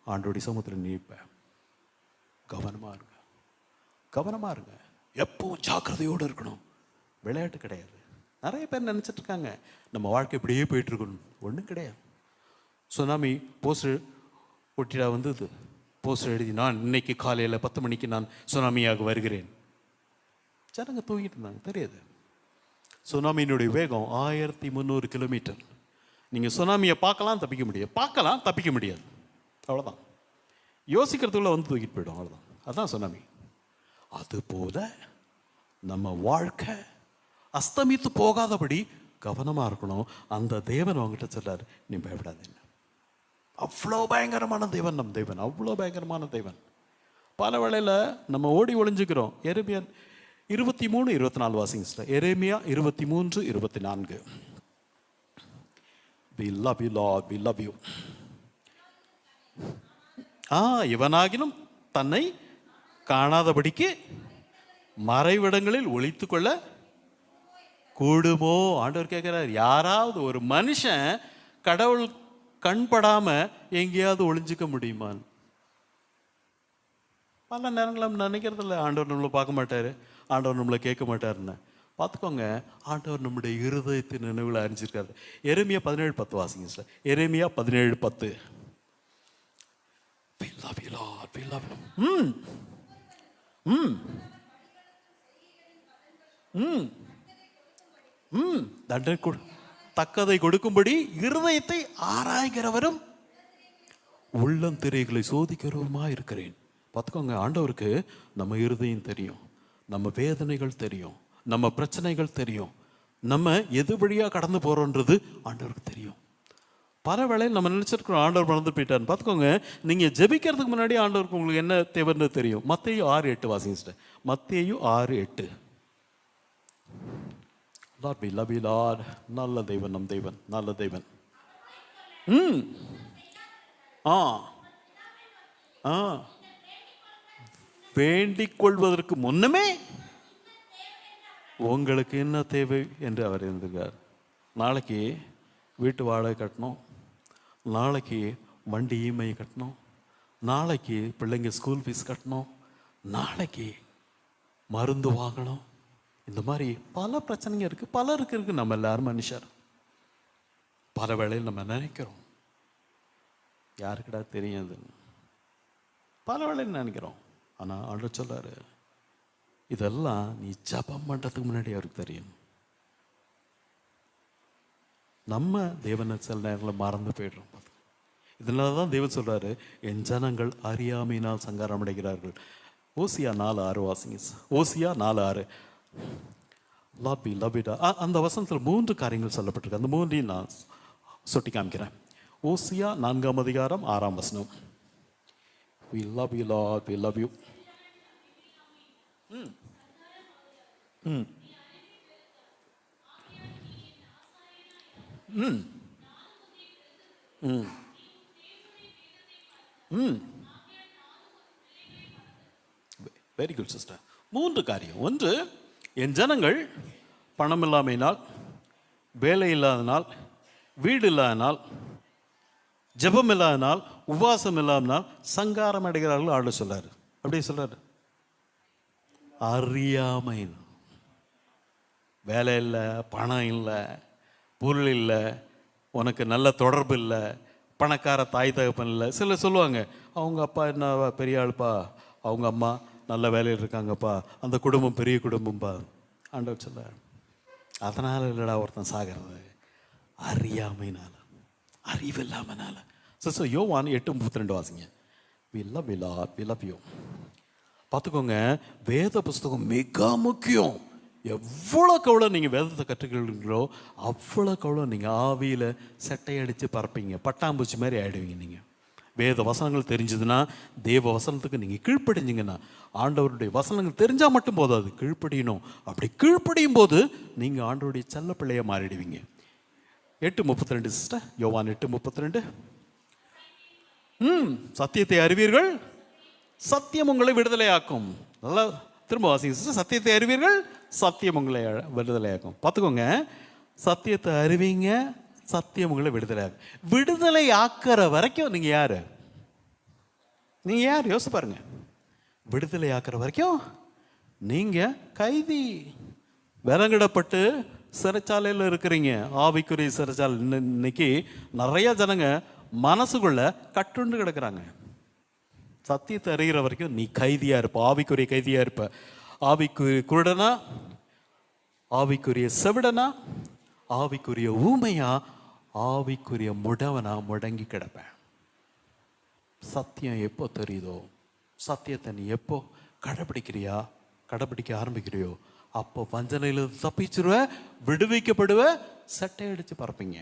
ஆண்டோடைய சமூகத்தில் நீப்ப. கவனமா இருங்க, எப்பவும் ஜாக்கிரதையோடு இருக்கணும். விளையாட்டு கிடையாது. நிறைய பேர் நினைச்சிட்டு இருக்காங்க நம்ம வாழ்க்கை இப்படியே போயிட்டு இருக்கணும். ஒன்றும் கிடையாது. சுனாமி போஸ்டர் ஒட்டிடா வந்தது. போஸ்டர் எழுதி, நான் இன்னைக்கு காலையில் 10 மணிக்கு நான் சுனாமியாக வருகிறேன். ஜனங்க தூங்கிட்டு இருந்தாங்க, தெரியாது. சுனாமியினுடைய வேகம் 1300 கிலோமீட்டர். நீங்கள் சுனாமியை பார்க்கலாம் தப்பிக்க முடியாது. அவ்வளோதான். யோசிக்கிறதுக்குள்ள வந்து தூக்கிட்டு போயிடும். அவ்வளோதான். அதுதான் சுனாமி. அதுபோல நம்ம வாழ்க்கை அஸ்தமித்து போகாதபடி கவனமாக இருக்கணும். அந்த தேவன் அவங்ககிட்ட சொல்றாரு, நீ பயப்படாதீங்க. அவ்வளோ பயங்கரமான தேவன் நம் தேவன், அவ்வளோ பயங்கரமான தேவன். பல வேளையில் நம்ம ஓடி ஒளிஞ்சுக்கிறோம். எரேமியா 23:24 வாசிங்க sir. Jeremiah 23:24. We love you, Lord. We love you. இவனாகிலும் தன்னை காணாதபடிக்கு மறைவிடங்களில் ஒளித்து கொள்ள கூடுமோ? ஆண்டவர் கேட்கிறார். யாராவது ஒரு மனுஷன் கடவுள் கண்படாம எங்கேயாவது ஒளிஞ்சுக்க முடியுமான்னு பல நேரங்கள் நம்ம நினைக்கிறது இல்லை. ஆண்டவர் நம்மளை பார்க்க மாட்டாரு, ஆண்டவர் நம்மளை கேட்க மாட்டாருன்னு. பார்த்துக்கோங்க, ஆண்டவர் நம்முடைய இருதயத்தின் நினைவில் அறிஞ்சிருக்காரு. எரேமியா 17:10 வாசிங்க sir. Jeremiah 17:10. We love you, Lord. We love you. தண்டனை தக்கதை கொடுக்கும்படி இருதயத்தை ஆராய்கிறவரும் உள்ளந்திரைகளை சோதிக்கிறவருமா இருக்கிறேன். பார்த்துக்கோங்க, ஆண்டவருக்கு நம்ம இருதயம் தெரியும், நம்ம வேதனைகள் தெரியும், நம்ம பிரச்சனைகள் தெரியும், நம்ம எது வழியாக கடந்து போகிறோன்றது ஆண்டவருக்கு தெரியும். பல வேளையில் நம்ம நினச்சிருக்கிறோம் ஆண்டவர் மறந்து போயிட்டான்னு. பார்த்துக்கோங்க, நீங்கள் ஜெபிக்கிறதுக்கு முன்னாடி ஆண்டவருக்கு உங்களுக்கு என்ன தேவைன்னு தெரியும். மத்தேயு 6:8 வாசிங்க. மத்தேயு 6:8. Lord, we love you, Lord. நல்ல தேவன் நம் தேவன், நல்ல தேவன். வேண்டிக் கொள்வதற்கு முன்னமே உங்களுக்கு என்ன தேவை என்று அவர் இருந்திருக்கார். நாளைக்கு வீட்டு வாடகை கட்டணும், நாளைக்கு வண்டி இஎம்ஐ கட்டணும், நாளைக்கு பிள்ளைங்க ஸ்கூல் ஃபீஸ் கட்டணும், நாளைக்கு மருந்து வாங்கணும். இந்த மாதிரி பல பிரச்சனைங்க இருக்குது, பலருக்கு இருக்குது. நம்ம எல்லாரும் மனுஷர். பல வேளையில் நம்ம நினைக்கிறோம், யாருக்கிட்ட தெரியாது, பல வேளையில் நினைக்கிறோம். ஆனால் ஆண்டவர் சொல்றாரு, இதெல்லாம் நீ ஜபம் பண்ணுறதுக்கு முன்னாடி அவருக்கு தெரியும். நம்ம தேவனை சில நேரங்களில் மறந்து போயிடுறோம். இதனால தான் தேவன் சொல்றாரு, என் ஜனங்கள் அறியாமையினால் சங்காரம் அடைகிறார்கள். ஓசியா 4:6 வாசிங்க. ஓசியா 4:6. அந்த வசனத்தில் 3 காரியங்கள் சொல்லப்பட்டிருக்கு. அந்த 3ஐயும் நான் சுட்டி காமிக்கிறேன். ஓசியா 4ஆம் அதிகாரம் 6ஆம் வசனம். We love you Lord, we love you. Very good sister. 3 காரியம். ஒன்று, என் ஜனங்கள் பணம் இல்லாமையினால், வேலை இல்லாதனால், வீடு இல்லாதனால், ஜெபம் இல்லாதனால், உபவாசம் இல்லாதனால் சங்காரம் அடைகிறார்கள் ஆண்டு சொல்றாரு. அப்படி சொல்றாரு. அறியாமை, வேலை இல்லை, பணம் இல்லை, பொருள் இல்லை, உனக்கு நல்ல தொடர்பு இல்லை, பணக்கார தாய் தகப்பன் இல்லை. சிலர் சொல்லுவாங்க, அவங்க அப்பா என்ன பெரிய ஆளுப்பா, அவங்க அம்மா நல்ல வேலையில் இருக்காங்கப்பா, அந்த குடும்பம் பெரிய குடும்பம்ப்பா. ஆண்டவர் சொல்ல, அதனால் இல்லைடா ஒருத்தன் சாகிறது, அறியாமைனால, அறிவு இல்லாமனால. சிஸ்டர் யோவான் 8:32 வாசிங்க. We love you Lord, we love you. பார்த்துக்கோங்க, வேத புஸ்தகம் மிக முக்கியம். எவ்வளோக்கு எவ்வளோ நீங்கள் வேதத்தை கற்றுக்கிறீங்களோ அவ்வளோக்கு எவ்வளோ நீங்கள் ஆவியில் செட்டையடித்து பறப்பீங்க, பட்டாம்பூச்சி மாதிரி ஆகிடுவீங்க. நீங்கள் வேத வசனங்கள் தெரிஞ்சதுன்னா, தேவ வசனத்துக்கு நீங்கள் கீழ்ப்படிஞ்சிங்கன்னா, ஆண்டவருடைய வசனங்கள் தெரிஞ்சால் மட்டும் போதாது, கீழ்ப்படியணும். அப்படி கீழ்ப்படியும் போது நீங்கள் ஆண்டவருடைய செல்ல பிள்ளைய மாறிடுவீங்க. 8:32 சிஸ்டர், யோவான் 8:32. சத்தியத்தை அறிவீர்கள், சத்தியம் உங்களை விடுதலையாக்கும். நல்லா திரும்ப வாசிங்க சிஸ்டர். சத்தியத்தை அறிவீர்கள், சத்தியம் உங்களை விடுதலையாக்கும். பார்த்துக்கோங்க, சத்தியத்தை அறிவிங்க, சத்தியம் உங்களை விடுதலையாக்கும். விடுதலை ஆக்கிற வரைக்கும் நீங்கள் யார்? நீங்கள் யார்? யோசிச்சு பாருங்க. விடுதலை ஆக்கிற வரைக்கும் நீங்கள் கைதி, விலங்கிடப்பட்டு சிறைச்சாலையில் இருக்கிறீங்க. ஆவிக்குரிய சிறைச்சாலை. இன்னைக்கு நிறைய ஜனங்க மனசுக்குள்ள கட்டுண்டு கிடக்குறாங்க. சத்தியத்தை அறிகிற வரைக்கும் நீ கைதியா இருப்ப, ஆவிக்குரிய கைதியா இருப்ப. ஆவிக்குரிய குருடனா, ஆவிக்குரிய செவிடனா, ஆவிக்குரிய ஊமையா, ஆவிக்குரிய முடவனா முடங்கி கிடப்பேன். சத்தியம் எப்போ தெரியுதோ, சத்தியத்தை நீ எப்போ கடைபிடிக்கிறியா, கடைபிடிக்க ஆரம்பிக்கிறியோ, அப்போ வஞ்சனையில் தப்பிச்சிருவ, விடுவிக்கப்படுவ, சட்டை அடிச்சு பறப்பீங்க.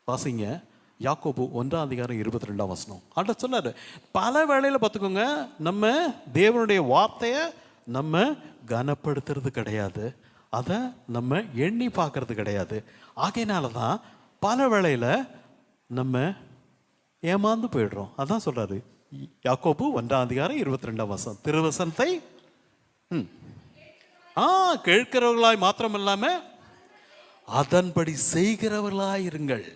வாசிங்க யாக்கோபு 1:22 ஆண்ட சொன்னாரு. பல வேளையில் பார்த்துக்கோங்க, நம்ம தேவனுடைய வார்த்தையை நம்ம கனப்படுத்துறது கிடையாது, அதை நம்ம எண்ணி பார்க்கறது கிடையாது. ஆகையினால தான் பல வேளையில் நம்ம ஏமாந்து போயிடுறோம். அதான் சொல்றாரு யாக்கோபு 1:22 திருவசனத்தை கேட்கிறவர்களாய் மாத்திரம் இல்லாம அதன்படி செய்கிறவர்களாய் இருங்கள்.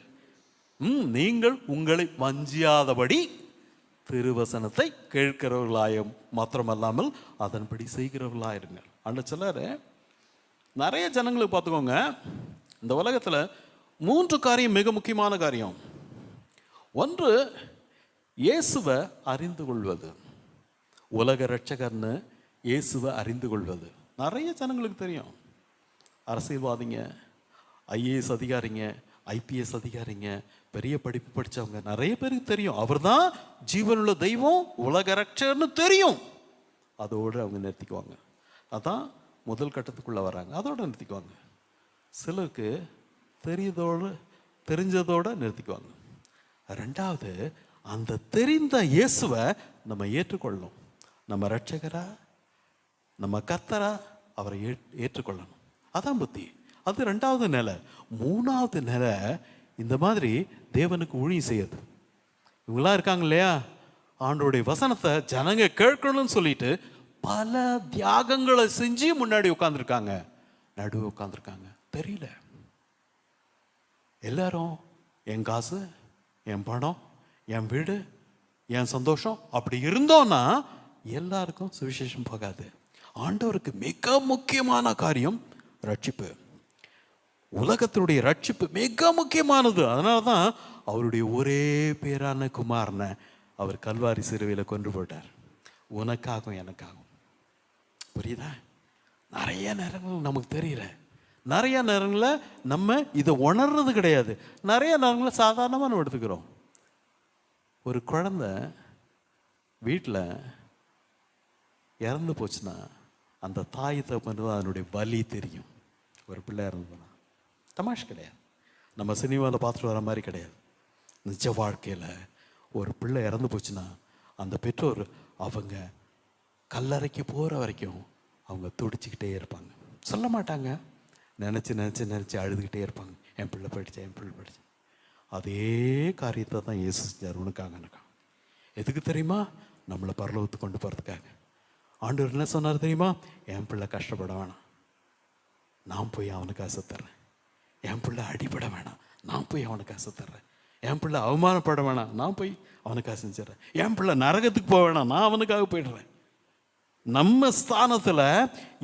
நீங்கள் உங்களை வஞ்சியாதபடி திருவசனத்தை கேட்கிறவர்களாயும் மாத்திரமல்லாமல் அதன்படி செய்கிறவர்களாயிருங்கள். அண்ணன் சொல்லாரு. நிறைய ஜனங்களுக்கு பார்த்துக்கோங்க, இந்த உலகத்தில் 3 காரியம் மிக முக்கியமான காரியம். ஒன்று, இயேசுவை அறிந்து கொள்வது. உலக ரட்சகர்னு இயேசுவை அறிந்து கொள்வது நிறைய ஜனங்களுக்கு தெரியும். அரசியல்வாதிங்க, ஐஏஎஸ் அதிகாரிங்க, ஐபிஎஸ் அதிகாரிங்க, பெரிய படிப்பு படித்தவங்க நிறைய பேருக்கு தெரியும், அவர் தான் ஜீவனுள்ள தெய்வம், உலக ரட்சகர்னு தெரியும். அதோடு அவங்க நிறுத்திக்குவாங்க. அதான் முதல் கட்டத்துக்குள்ளே வராங்க, அதோடு நிறுத்திக்குவாங்க. சிலருக்கு தெரிஞ்சதோடு நிறுத்திக்குவாங்க. ரெண்டாவது, அந்த தெரிந்த இயேசுவை நம்ம ஏற்றுக்கொள்ளணும். நம்ம ரட்சகரா, நம்ம கர்த்தரா அவரை ஏற்றுக்கொள்ளணும். அதான் புத்தி. அது ரெண்டாவது நிலை. மூணாவது நிலை, இந்த மாதிரி தேவனுக்கு ஊழியம் செய்யுது. இவங்களாம் இருக்காங்க இல்லையா, ஆண்டவருடைய வசனத்தை ஜனங்க கேட்கணும்னு சொல்லிட்டு பல தியாகங்களை செஞ்சு முன்னாடி உட்காந்துருக்காங்க, நடுவே உட்காந்துருக்காங்க. தெரியல, எல்லாரும் என் காசு, என் பணம், என் வீடு, என் சந்தோஷம் அப்படி இருந்தோன்னா எல்லாருக்கும் சுவிசேஷம் போகாது. ஆண்டவருக்கு மிக முக்கியமான காரியம் ரட்சிப்பு. உலகத்தினுடைய ரட்சிப்பு மிக முக்கியமானது. அதனால தான் அவருடைய ஒரே பேரான குமாரனை அவர் கல்வாரி சிலுவையில் கொன்று போட்டார். உனக்காகும் எனக்காகும். புரியுதா? நிறைய நேரங்கள் நமக்கு தெரியல, நிறைய நேரங்களில் நம்ம இதை உணர்றது கிடையாது, நிறைய நேரங்களில் சாதாரணமாக நம்ம எடுத்துக்கிறோம். ஒரு குழந்தை வீட்டில் இறந்து போச்சுன்னா அந்த தாய் தப்புன்னு அதனுடைய வலி தெரியும். ஒரு பிள்ளை இறந்துனா தமாஷ் கிடையாது, நம்ம சினிமாவில் பார்த்துட்டு வர மாதிரி கிடையாது. நிஜ வாழ்க்கையில் ஒரு பிள்ளை இறந்து போச்சுன்னா அந்த பெற்றோர் அவங்க கல்லறைக்கு போகிற வரைக்கும் அவங்க துடிச்சிக்கிட்டே இருப்பாங்க, சொல்ல மாட்டாங்க, நினச்சி நினச்சி நினச்சி அழுதுகிட்டே இருப்பாங்க. என் பிள்ளை போயிடுச்சேன், என் பிள்ளை போயிடுச்சு. அதே காரியத்தை தான் இயேசு செஞ்சார் உனக்காக எனக்காக. எதுக்கு தெரியுமா? நம்மளை பரலோகத்துக்கு கொண்டு போகிறதுக்காக. ஆண்டவர் என்ன சொன்னார் தெரியுமா? என் பிள்ளை கஷ்டப்பட வேணாம், நான் போய் அவனுக்கு ஆசை தர்றேன். என் பிள்ளை அடிபட வேணாம், நான் போய் அவனுக்கு ஆசை தர்றேன். என் பிள்ளை அவமானப்பட வேணாம், நான் போய் அவனுக்காக செஞ்சிடறேன். என் பிள்ளை நரகத்துக்கு போக வேணாம், நான் அவனுக்காக போயிடுறேன். நம்ம ஸ்தானத்தில்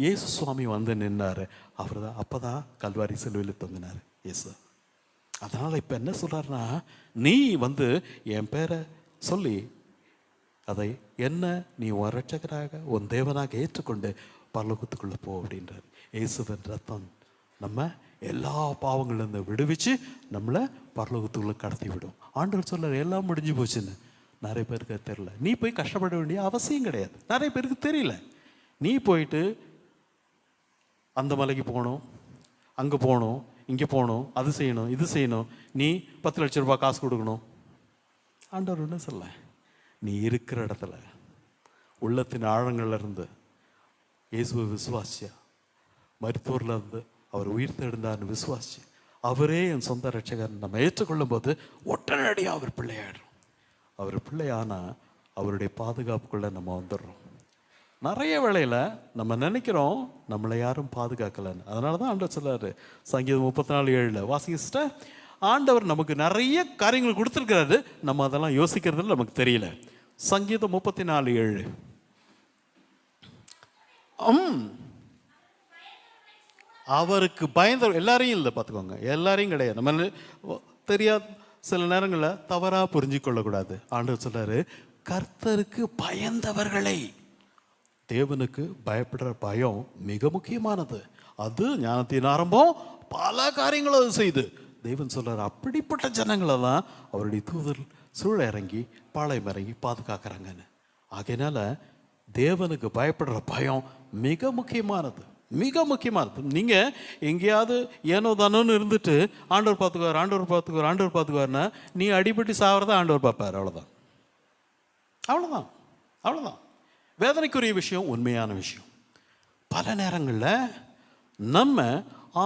இயேசு சுவாமி வந்து நின்னார். அவர் தான் அப்போ தான் கல்வாரி சிலுவையில் தொங்கினார் இயேசு. அதனால் இப்போ என்ன சொல்கிறாருன்னா, நீ வந்து என் பேரை சொல்லி அதை என்ன நீ உன் ரட்சகராக உன் தேவனாக ஏற்றுக்கொண்டு பரலோகத்துக்குள்ளே போ அப்படின்றார். இயேசுவின் ரத்தம் நம்ம எல்லா பாவங்களிலிருந்து விடுவிச்சு நம்மளை பரலோகத்துக்குள்ளே கடத்தி விடும். ஆண்டவர் சொல்கிறார் எல்லாம் முடிஞ்சு போச்சுன்னு. நிறைய பேருக்கு தெரியல. நீ போய் கஷ்டப்பட வேண்டிய அவசியம் கிடையாது. நிறைய பேருக்கு தெரியல. நீ போயிட்டு அந்த மலைக்கு போகணும், அங்கே போகணும், இங்கே போகணும், அது செய்யணும், இது செய்யணும், நீ 10 லட்சம் ரூபாய் காசு கொடுக்கணும். ஆண்டவர் என்ன சொல்ல, நீ இருக்கிற இடத்துல உள்ளத்தின் ஆழங்கள்ல இருந்து இயேசுவை விசுவாசியா, மருத்துவரில் இருந்து அவர் உயிர் தெழுந்தார்னு விசுவாசி, அவரே என் சொந்த ரட்சகர் நம்ம ஏற்றுக்கொள்ளும் போது உடனடியாக அவர் பிள்ளையாயிடும். அவர் பிள்ளையானா அவருடைய பாதுகாப்புக்குள்ளே நம்ம வந்துடுறோம். நிறைய வேளையில் நம்ம நினைக்கிறோம் நம்மளை யாரும் பாதுகாக்கலன்னு. அதனால தான் ஆண்டவர் சொல்றாரு சங்கீதம் 34:7 வாசிங்க சிஸ்டர். ஆண்டவர் நமக்கு நிறைய காரியங்கள் கொடுத்துருக்கிறாரு, நம்ம அதெல்லாம் யோசிக்கிறதுல நமக்கு தெரியல. சங்கீதம் 34:7. அவருக்கு பயந்த எல்லாரையும் இல்லை, பார்த்துக்கோங்க, எல்லாரையும் கிடையாது. நம்ம தெரியாத சில நேரங்களில் தவறாக புரிஞ்சு கொள்ளக்கூடாது. ஆண்டவர் சொல்றாரு கர்த்தருக்கு பயந்தவர்களை. தேவனுக்கு பயப்படுற பயம் மிக முக்கியமானது. அது ஞானத்தின் ஆரம்பம். பல காரியங்களும் அது செய்து தேவன் சொல்றாரு அப்படிப்பட்ட ஜனங்களை தான் அவருடைய தூதர் சூழ இறங்கி பாளையம் இறங்கி பாதுகாக்கிறாங்கன்னு. ஆகையினால தேவனுக்கு பயப்படுற பயம் மிக முக்கியமானது, மிக முக்கியமானது. நீங்கள் எங்கேயாவது ஏனோ தானோன்னு இருந்துட்டு ஆண்டவர் பார்த்துக்குவார், ஆண்டவர் பார்த்துக்குவார், ஆண்டவர் பார்த்துக்குவார்னா நீ அடிபட்டு சாகிறத ஆண்டவர் பார்ப்பார். அவ்வளோதான், அவ்வளோதான், அவ்வளோதான். வேதனைக்குரிய விஷயம், உண்மையான விஷயம். பல நேரங்களில் நம்ம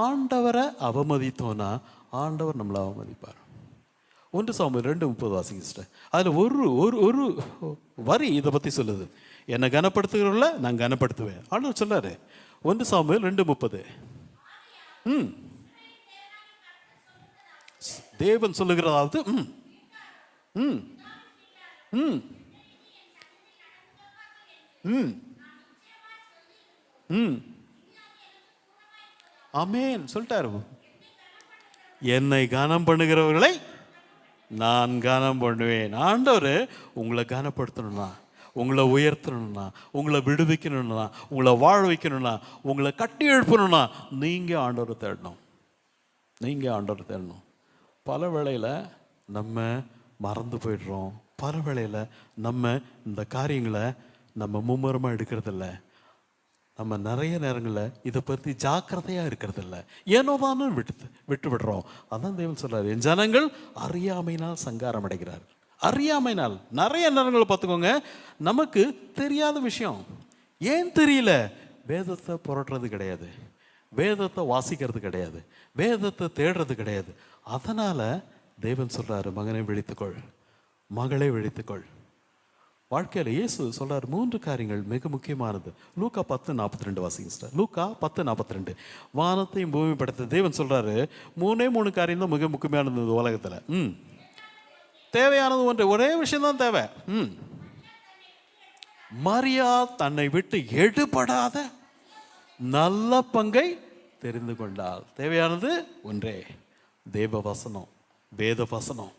ஆண்டவரை அவமதித்தோன்னா ஆண்டவர் நம்மளை அவமதிப்பார். 1 சாமுவேல் 2:30 வாசிங்க சிஸ்டர். அதில் ஒரு வரி இதை பற்றி சொல்லுது. என்னை கனப்படுத்துகிறவங்கள நான் கனப்படுத்துவேன். ஆண்டவர் சொல்லாரு 1 சாமுவேல் 2:30. தேவன் சொல்லுகிறதாவது ஆமென் சொல்லிட்டாரு. என்னை கனம் பண்ணுகிறவர்களை நான் கனம் பண்ணுவேன். ஆண்டவர் உங்களை கனப்படுத்தணும்னா, உங்களை உயர்த்தணும்னா, உங்களை விடுவிக்கணும்னா, உங்களை வாழ வைக்கணும்னா, உங்களை கட்டி எழுப்பணும்னா நீங்கள் ஆண்டவரை தேடணும், நீங்கள் ஆண்டவரை தேடணும். பல வேளையில் நம்ம மறந்து போயிடுறோம். பல வேளையில் நம்ம இந்த காரியங்களை நம்ம மும்முரமாக எடுக்கிறதில்ல. நம்ம நிறைய நேரங்களில் இதை பற்றி ஜாக்கிரதையாக இருக்கிறதில்ல, ஏனோ தானு விட்டு விடுறோம். அதான் தேவன் சொல்றாரு என் ஜனங்கள் அறியாமையினால் சங்காரம் அடைகிறார். அறியாமைனால் நிறைய நேரங்களை பார்த்துக்கோங்க, நமக்கு தெரியாத விஷயம். ஏன் தெரியல? வேதத்தை புரட்டுறது கிடையாது, வேதத்தை வாசிக்கிறது கிடையாது, வேதத்தை தேடுறது கிடையாது. அதனால் தேவன் சொல்கிறாரு மகனை விழித்துக்கொள், மகளை விழித்துக்கொள். வாழ்க்கையில் இயேசு சொல்கிறார் 3 காரியங்கள் மிக முக்கியமானது. லூக்கா 10:42 வாசிங்க சார். லூக்கா 10:42. வானத்தையும் பூமி படைத்த தேவன் சொல்கிறாரு 3 காரியம் தான் மிக முக்கியமானது இந்த உலகத்தில். தேவையானது ஒரே விஷயம்தான் தேவை. மரியா தன்னை விட்டு எடுபடாத நல்ல பங்கை தெரிந்து கொண்டால். தேவையானது ஒன்றே, தேவ வசனம், வேத வசனம்.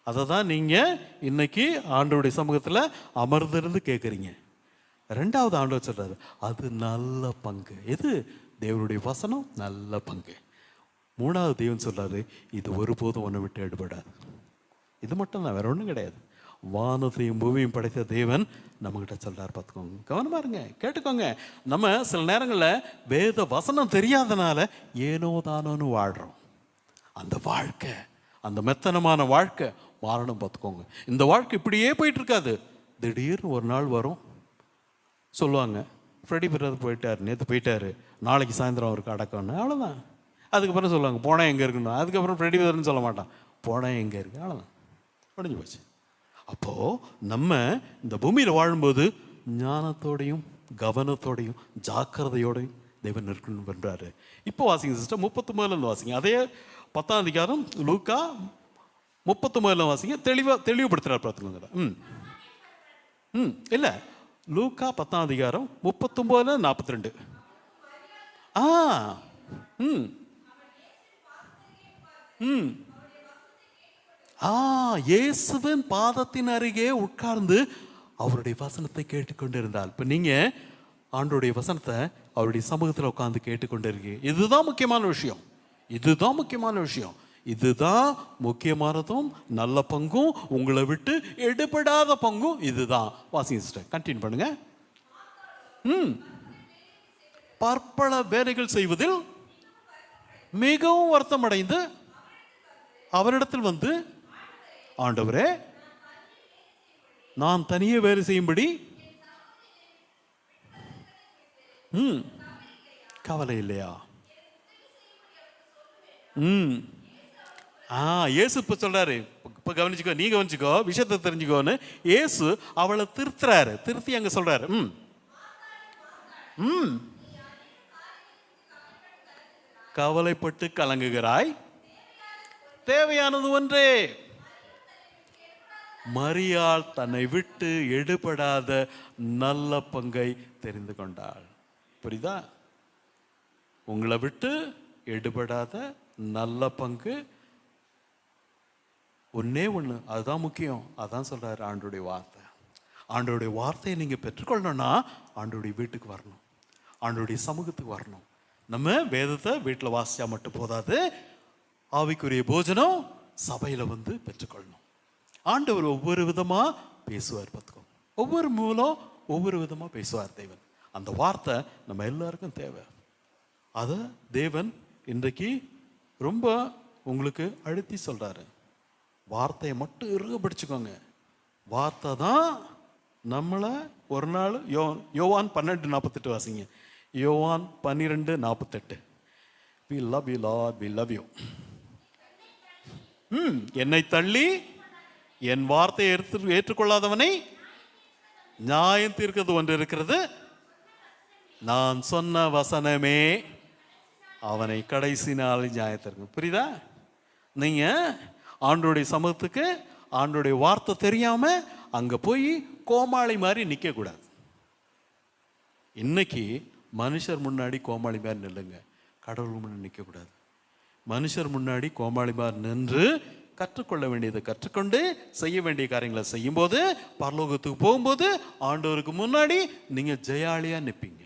அதை தான் நீங்கள் இன்னைக்கு ஆண்டவருடைய சமூகத்தில் அமர்ந்திருந்து கேட்குறீங்க. ரெண்டாவது ஆண்டவர் சொல்றாரு, அது நல்ல பங்கு. எது? தேவனுடைய வசனம் நல்ல பங்கு. மூணாவது தேவன் சொல்றாரு, இது ஒருபோதும் ஒன்றை விட்டு எடுபடாது. இது மட்டும் தான், வேற ஒன்றும் கிடையாது. வானத்தையும் பூமியும் படைத்த தேவன் நம்மகிட்ட சொல்றாரு. பார்த்துக்கோங்க, கவனமா இருங்க, கேட்டுக்கோங்க. நம்ம சில நேரங்களில் வேத வசனம் தெரியாதனால ஏனோ தானோன்னு வாழ்றோம். அந்த வாழ்க்கை, அந்த மெத்தனமான வாழ்க்கை மாறணும். பார்த்துக்கோங்க, இந்த வாழ்க்கை இப்படியே போயிட்டு இருக்காது. திடீர்னு ஒரு நாள் வரும், சொல்லுவாங்க, ஃப்ரெடி பிரதர் போயிட்டார், நேற்று போயிட்டாரு, நாளைக்கு சாயந்தரம் அவருக்கு அடக்கம்னு, அவ்வளோதான். அதுக்கப்புறம் சொல்லுவாங்க போனால் எங்கே இருக்குன்னு. அதுக்கப்புறம் ஃப்ரெடி பிரதர்னு சொல்ல மாட்டான், போனால் எங்கே இருக்கு, அவ்வளோதான், முடிஞ்சு போச்சு. அப்போது நம்ம இந்த பூமியில் வாழும்போது ஞானத்தோடையும் கவனத்தோடையும் ஜாக்கிரதையோடையும் தேவன் இருக்கணும் பண்ணுறாரு. இப்போ வாசிங்க சிஸ்டர், 39 வாசிங்க. அதே 10ஆம் அதிகாரம் லூக்கா 39 வாசிங்க. தெளிவுபடுத்துகிறார், பார்த்துக்கோங்க. இல்லை, லூக்கா 10ஆம் அதிகாரம் 39-42. இயேசுவின் பாதத்தின் அருகே உட்கார்ந்து அவருடைய வசனத்தை கேட்டுக்கொண்டிருந்தால். இப்போ நீங்கள் ஆண்டோடைய வசனத்தை அவருடைய சமூகத்தில் உட்கார்ந்து கேட்டுக்கொண்டு இருக்கீங்க. இதுதான் முக்கியமான விஷயம். இதுதான் முக்கியமான விஷயம். இதுதான் முக்கியமானதும் நல்ல பங்கும், உங்களை விட்டு எடுபடாத பங்கும் இதுதான். வாசிங்க சிஸ்டர், கண்டினியூ பண்ணுங்க. பற்பல வேலைகள் செய்வதில் மிகவும் வருத்தம் அடைந்து அவரிடத்தில் வந்து, ஆண்டவரே, நான் தனியே வேலை செய்யும்படி கவலை இல்லையா? இயேசு இப்ப சொல்றாரு, இப்ப கவனிச்சுக்கோ, நீ கவனிச்சுக்கோ, விஷயத்தை தெரிஞ்சுக்கோன்னு இயேசு அவளை திருத்துறாரு. திருத்தி அங்க சொல்றாரு, கவலைப்பட்டு கலங்குகிறாய், தேவையானது ஒன்றே. மரியாள் தன்னை விட்டு எடுபடாத நல்ல பங்கை தெரிந்து கொண்டாள். புரியுதா? உங்களை விட்டு எடுபடாத நல்ல பங்கு ஒன்னே ஒன்று, அதுதான் முக்கியம். அதான் சொல்றாரு ஆண்டோடைய வார்த்தை. ஆண்டோடைய வார்த்தையை நீங்க பெற்றுக்கொள்ளணும்னா ஆண்டோடைய வீட்டுக்கு வரணும், ஆண்டோடைய சமூகத்துக்கு வரணும். நம்ம வேதத்தை வீட்டில் வாசிச்சா மட்டும் போதாது, ஆவிக்குரிய போஜனம் சபையில் வந்து பெற்றுக்கொள்ளணும். ஆண்டவர் ஒவ்வொரு விதமா பேசுவார். பார்த்துக்கோங்க, ஒவ்வொரு மூலம் ஒவ்வொரு விதமா பேசுவார் தேவன். அந்த வார்த்தை நம்ம எல்லாருக்கும் தேவை. அதை தேவன் இன்றைக்கு ரொம்ப உங்களுக்கு அழுத்தி சொல்றாரு. வார்த்தையை மட்டும் இறுக பிடிச்சுக்கோங்க. வார்த்தை தான் நம்மளை ஒரு நாள் யோவான் 12:48 வாசிங்க. யோவான் 12:48. We love you Lord, we love you. என்னை தள்ளி என் வார்த்தையை ஏற்றுக்கொள்ளாதவனை நியாயம் தீர்க்கிறது ஒன்று இருக்கிறது, நான் சொன்ன வசனமே அவனை கடைசி நாள் நியாயத்திற்கு. புரியுதா? நீங்க ஆண்டோடைய சமூகத்துக்கு ஆண்டோடைய வார்த்தை தெரியாம அங்க போய் கோமாளி மாதிரி நிக்க கூடாது. இன்னைக்கு மனுஷர் முன்னாடி கோமாளி மாதிரி நில்லுங்க, கடவுள் முன்னாடி நிக்க கூடாது. மனுஷர் முன்னாடி கோமாளி மாதிரி நின்று கற்றுக்கொள்ள வேண்டியதை கற்றுக்கொண்டு செய்ய வேண்டிய காரியங்களை செய்யும் போது, பரலோகத்துக்கு போகும்போது ஆண்டவருக்கு முன்னாடி நீங்க ஜெயாலியா நிற்பீங்க,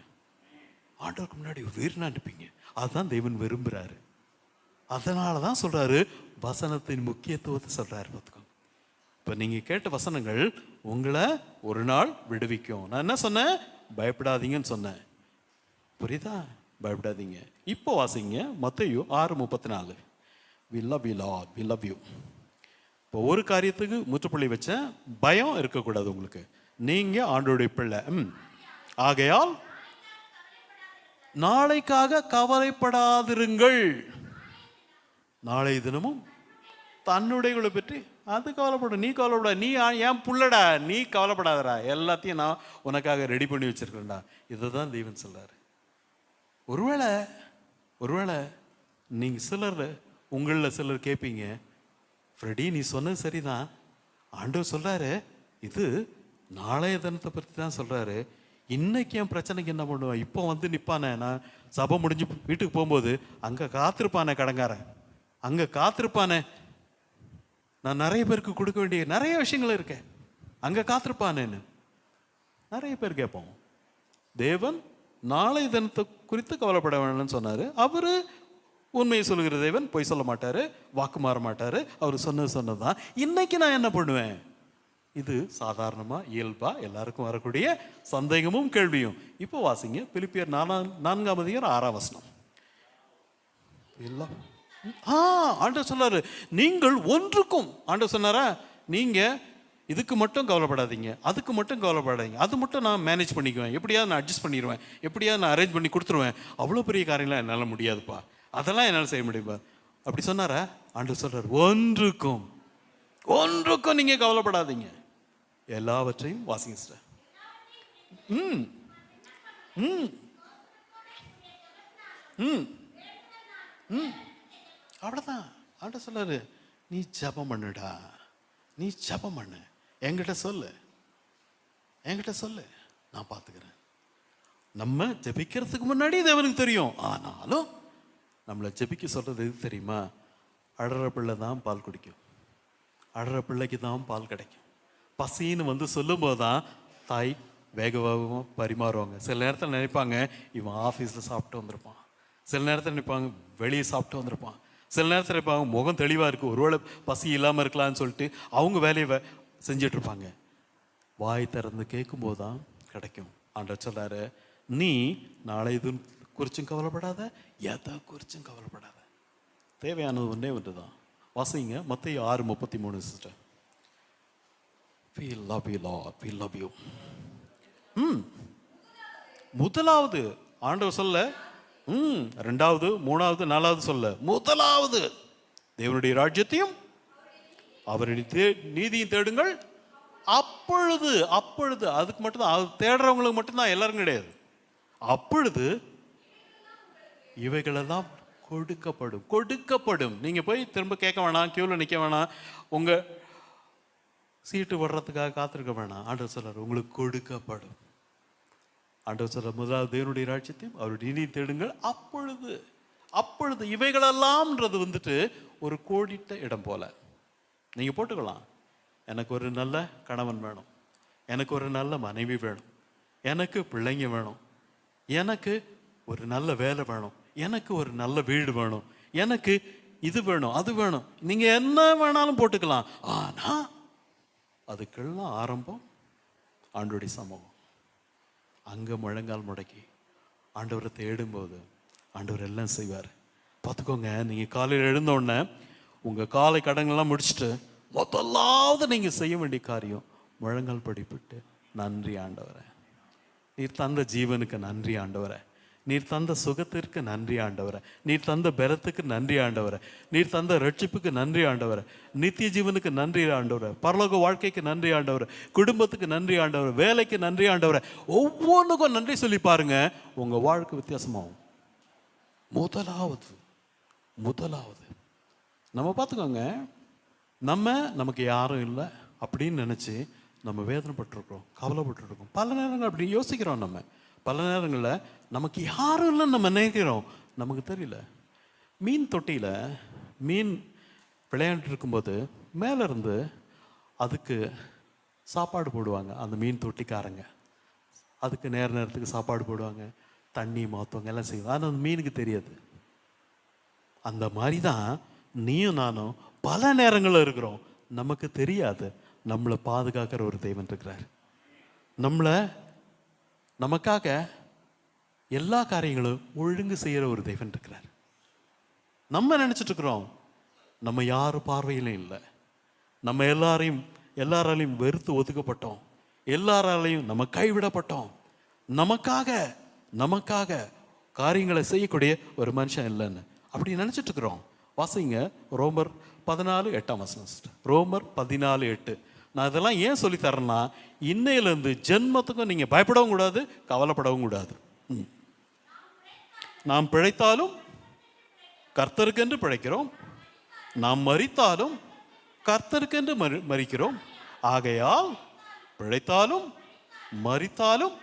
ஆண்டவருக்கு முன்னாடி வீரனா நிற்பீங்க. அதுதான் தேவன் விரும்புறாரு. அதனாலதான் சொல்றாரு, வசனத்தின் முக்கியத்துவத்தை சொல்றாரு. பார்த்துக்கோங்க, இப்ப நீங்க கேட்ட வசனங்கள் உங்களை ஒரு நாள் விடுவிக்கும். நான் என்ன சொன்னேன்? பயப்படாதீங்கன்னு சொன்னேன். புரியுதா? பயப்படாதீங்க. இப்போ வாசிங்க மத்தேயு 6:34. We love you Lord, we love you. இப்போ ஒரு காரியத்துக்கு முற்றுப்புள்ளி வச்ச, பயம் இருக்கக்கூடாது உங்களுக்கு. நீங்க ஆண்டவருடைய பிள்ளை. ஆகையால் நாளைக்காக கவலைப்படாதிருங்கள். நாளை தினமும் தன்னுடையவளை பற்றி அது கவலைப்படும். நீ கவலைப்பட, நீ ஏன் புள்ளடா, நீ கவலைப்படாதடா, எல்லாத்தையும் நான் உனக்காக ரெடி பண்ணி வச்சிருக்கேன்டா. இதை தான் தேவன் சொல்றாரு. ஒருவேளை நீங்க உங்களில் சிலர் கேட்பீங்க, ஃப்ரெடி நீ சொன்னது சரிதான், ஆண்டவர் சொல்றாரு இது நாளைய தினத்தை பற்றி தான் சொல்றாரு, இன்னைக்கு என் பிரச்சனைக்கு என்ன பண்ணுவேன்? இப்போ வந்து நிற்பானே, நான் சபை முடிஞ்சு வீட்டுக்கு போகும்போது அங்கே காத்திருப்பானே கடங்காரன், அங்கே காத்திருப்பானே, நான் நிறைய பேருக்கு கொடுக்க வேண்டிய நிறைய விஷயங்கள் இருக்கேன், அங்கே காத்திருப்பானேன்னு நிறைய பேர் கேட்போம். தேவன் நாளை தினத்தை குறித்து கவலைப்பட வேணும்னு சொன்னார். அவர் உண்மையை சொல்லுகிற தேவன், பொய் சொல்ல மாட்டார், வாக்கு மாற மாட்டார். அவர் சொன்னது தான். இன்னைக்கு நான் என்ன பண்ணுவேன்? இது சாதாரணமாக இயல்பாக எல்லாருக்கும் வரக்கூடிய சந்தேகமும் கேள்வியும். இப்போ வாசிங்க பிலிப்பியர் 4:6. ஆண்டவர் சொன்னாரு, நீங்கள் ஒன்றுக்கும், ஆண்டவர் சொன்னாரா, நீங்க இதுக்கு மட்டும் கவலைப்படாதீங்க, அதுக்கு மட்டும் கவலைப்படாதீங்க, அது மட்டும் நான் மேனேஜ் பண்ணிக்குவேன், எப்படியாவது நான் அட்ஜஸ்ட் பண்ணிடுவேன், எப்படியாவது நான் அரேஞ்ச் பண்ணி கொடுத்துருவேன், அவ்வளோ பெரிய காரியம்லாம் என்னால் முடியாதுப்பா, அதெல்லாம் என்னால் செய்ய முடியுமா அப்படி சொன்னாரா? ஆண்டவர் சொல்றாரு, ஒன்றுக்கும் நீங்க கவலைப்படாதீங்க, எல்லாவற்றையும் வாசிங்க சார். அவ்வளோதான். ஆண்டவர் சொல்றாரு, நீ ஜெபம் பண்ணுடா, நீ ஜெபம் பண்ணு, என்கிட்ட சொல்லு, நான் பார்த்துக்கிறேன். நம்ம ஜெபிக்கிறதுக்கு முன்னாடி தேவனுக்கு தெரியும். ஆனாலும் நம்மளை ஜெபிக்க சொல்றது எது தெரியுமா? அழற பிள்ளை தான் பால் குடிக்கும், அழற பிள்ளைக்கு தான் பால் கிடைக்கும். பசின்னு வந்து சொல்லும் போது தான் தாய் வேக வேகமாக பரிமாறுவாங்க. சில நேரத்தில் நினைப்பாங்க இவன் ஆஃபீஸில் சாப்பிட்டு வந்திருப்பான், சில நேரத்தில் நினைப்பாங்க வெளியே சாப்பிட்டு வந்திருப்பான், சில நேரத்தில் நினைப்பாங்க முகம் தெளிவாக இருக்குது, ஒருவேளை பசி இல்லாமல் இருக்கலான்னு சொல்லிட்டு அவங்க வேலையை செஞ்சிட்ருப்பாங்க. வாய் திறந்து கேட்கும்போது தான் கிடைக்கும். ஆண்டவர் சொல்றாரு, நீ நாளை இது குறிச்சும் கவலைப்படாத, எதை குறிச்சும் கவலைப்படாத, தேவையானது ஒன்றே ஒன்று தான். வாசிங்க மத்தேயு 6:33 sister. We love you Lord, we love you. முதலாவது ஆண்டவர் சொல்ல, ரெண்டாவது மூணாவது நாலாவது சொல்ல, முதலாவது தேவனுடைய ராஜ்யத்தையும் அவருடைய நீதியும் தேடுங்கள், அப்பொழுது அதுக்கு மட்டும்தான், அது தேடுறவங்களுக்கு மட்டும்தான், எல்லாரும் கிடையாது. அப்பொழுது இவைகளெல்லாம் கொடுக்கப்படும். நீங்க போய் திரும்ப கேட்க வேணாம், கியூல நிற்க வேணாம், உங்க சீட்டு வர்றதுக்காக காத்திருக்க வேணாம். ஆண்டவர் சொல்றார், உங்களுக்கு கொடுக்கப்படும். ஆண்டவர் சொல்ற, முதலாவது தேவனுடைய ராஜ்யத்தையும் அவருடைய நீதியை தேடுங்கள், அப்பொழுது இவைகளெல்லாம்ன்றது வந்துட்டு ஒரு கோடிட்ட இடம் போல நீங்க போட்டுக்கலாம். எனக்கு ஒரு நல்ல கணவன் வேணும், எனக்கு ஒரு நல்ல மனைவி வேணும், எனக்கு பிள்ளைங்க வேணும், எனக்கு ஒரு நல்ல வேலை வேணும், எனக்கு ஒரு நல்ல வீடு வேணும், எனக்கு இது வேணும் அது வேணும், நீங்க என்ன வேணாலும் போட்டுக்கலாம். ஆனா அதுக்கெல்லாம் ஆரம்பம் ஆண்டவருடைய சமூகம். அங்கே முழங்கால் முடக்கி ஆண்டவரை தேடும்போது ஆண்டவர் எல்லாம் செய்வார். பார்த்துக்கோங்க, நீங்கள் காலையில் எழுந்த உடனே உங்கள் காலை கடங்கள்லாம் முடிச்சுட்டு முதலாவது நீங்கள் செய்ய வேண்டிய காரியம் முழங்கால் படிப்பிட்டு, நன்றி ஆண்டவரே, நீர் தந்த ஜீவனுக்கு நன்றி ஆண்டவரே, நீர் தந்த சுகத்திற்கு நன்றி ஆண்டவரே, நீர் தந்த பலத்துக்கு நன்றி ஆண்டவரே, நீர் தந்த ரட்சிப்புக்கு நன்றி ஆண்டவரே, நித்திய ஜீவனுக்கு நன்றி ஆண்டவரே, பரலோக வாழ்க்கைக்கு நன்றி ஆண்டவரே, குடும்பத்துக்கு நன்றி ஆண்டவரே, வேலைக்கு நன்றி ஆண்டவரே, ஒவ்வொன்றுக்கும் நன்றி சொல்லி பாருங்க, உங்க வாழ்க்கை வித்தியாசமாகும். முதலாவது நம்ம பார்த்துக்கோங்க, நமக்கு யாரும் இல்லை அப்படின்னு நினச்சி நம்ம வேதனைப்பட்டிருக்கிறோம், கவலைப்பட்டுருக்கோம். பல நேரங்கள் அப்படி யோசிக்கிறோம். நம்ம பல நேரங்களில் நமக்கு யாரும் இல்லைன்னு நம்ம நினைக்கிறோம், நமக்கு தெரியல. மீன் தொட்டியில் மீன் விளையாண்டு இருக்கும்போது மேலேருந்து அதுக்கு சாப்பாடு போடுவாங்க. அந்த மீன் தொட்டிக்காரங்க அதுக்கு நேரத்துக்கு சாப்பாடு போடுவாங்க, தண்ணி மாற்றுவாங்க, எல்லாம் செய்வாங்க. ஆனால் அந்த மீனுக்கு தெரியாது. அந்த மாதிரி தான் நீயும் நானும் பல நேரங்களில் இருக்கிறோம், நமக்கு தெரியாது. நம்மளை பாதுகாக்கிற ஒரு தெய்வன் இருக்கிறார். நமக்காக எல்லா காரியங்களும் ஒழுங்கு செய்கிற ஒரு தெய்வன் இருக்கிறார். நம்ம நினச்சிட்டு இருக்கிறோம் நம்ம யாரும் பார்வையிலும் இல்லை, நம்ம எல்லாராலையும் வெறுத்து ஒதுக்கப்பட்டோம், எல்லாராலையும் நம்ம கைவிடப்பட்டோம், நமக்காக காரியங்களை செய்யக்கூடிய ஒரு மனுஷன் இல்லைன்னு அப்படி நினச்சிட்டு இருக்கிறோம். வாசிங்க ரோமர் 14:8. ரோமர் 14:8. நான் இதெல்லாம் ஏன் சொல்லி தரேன்னா, இன்னையிலேருந்து ஜென்மத்துக்கும் நீங்கள் பயப்படவும் கூடாது, கவலைப்படவும் கூடாது. நாம் பிழைத்தாலும் கர்த்தருக்கென்று பிழைக்கிறோம், நாம் மரித்தாலும் கர்த்தருக்கென்று மரிக்கிறோம். ஆகையால் பிழைத்தாலும் மரித்தாலும்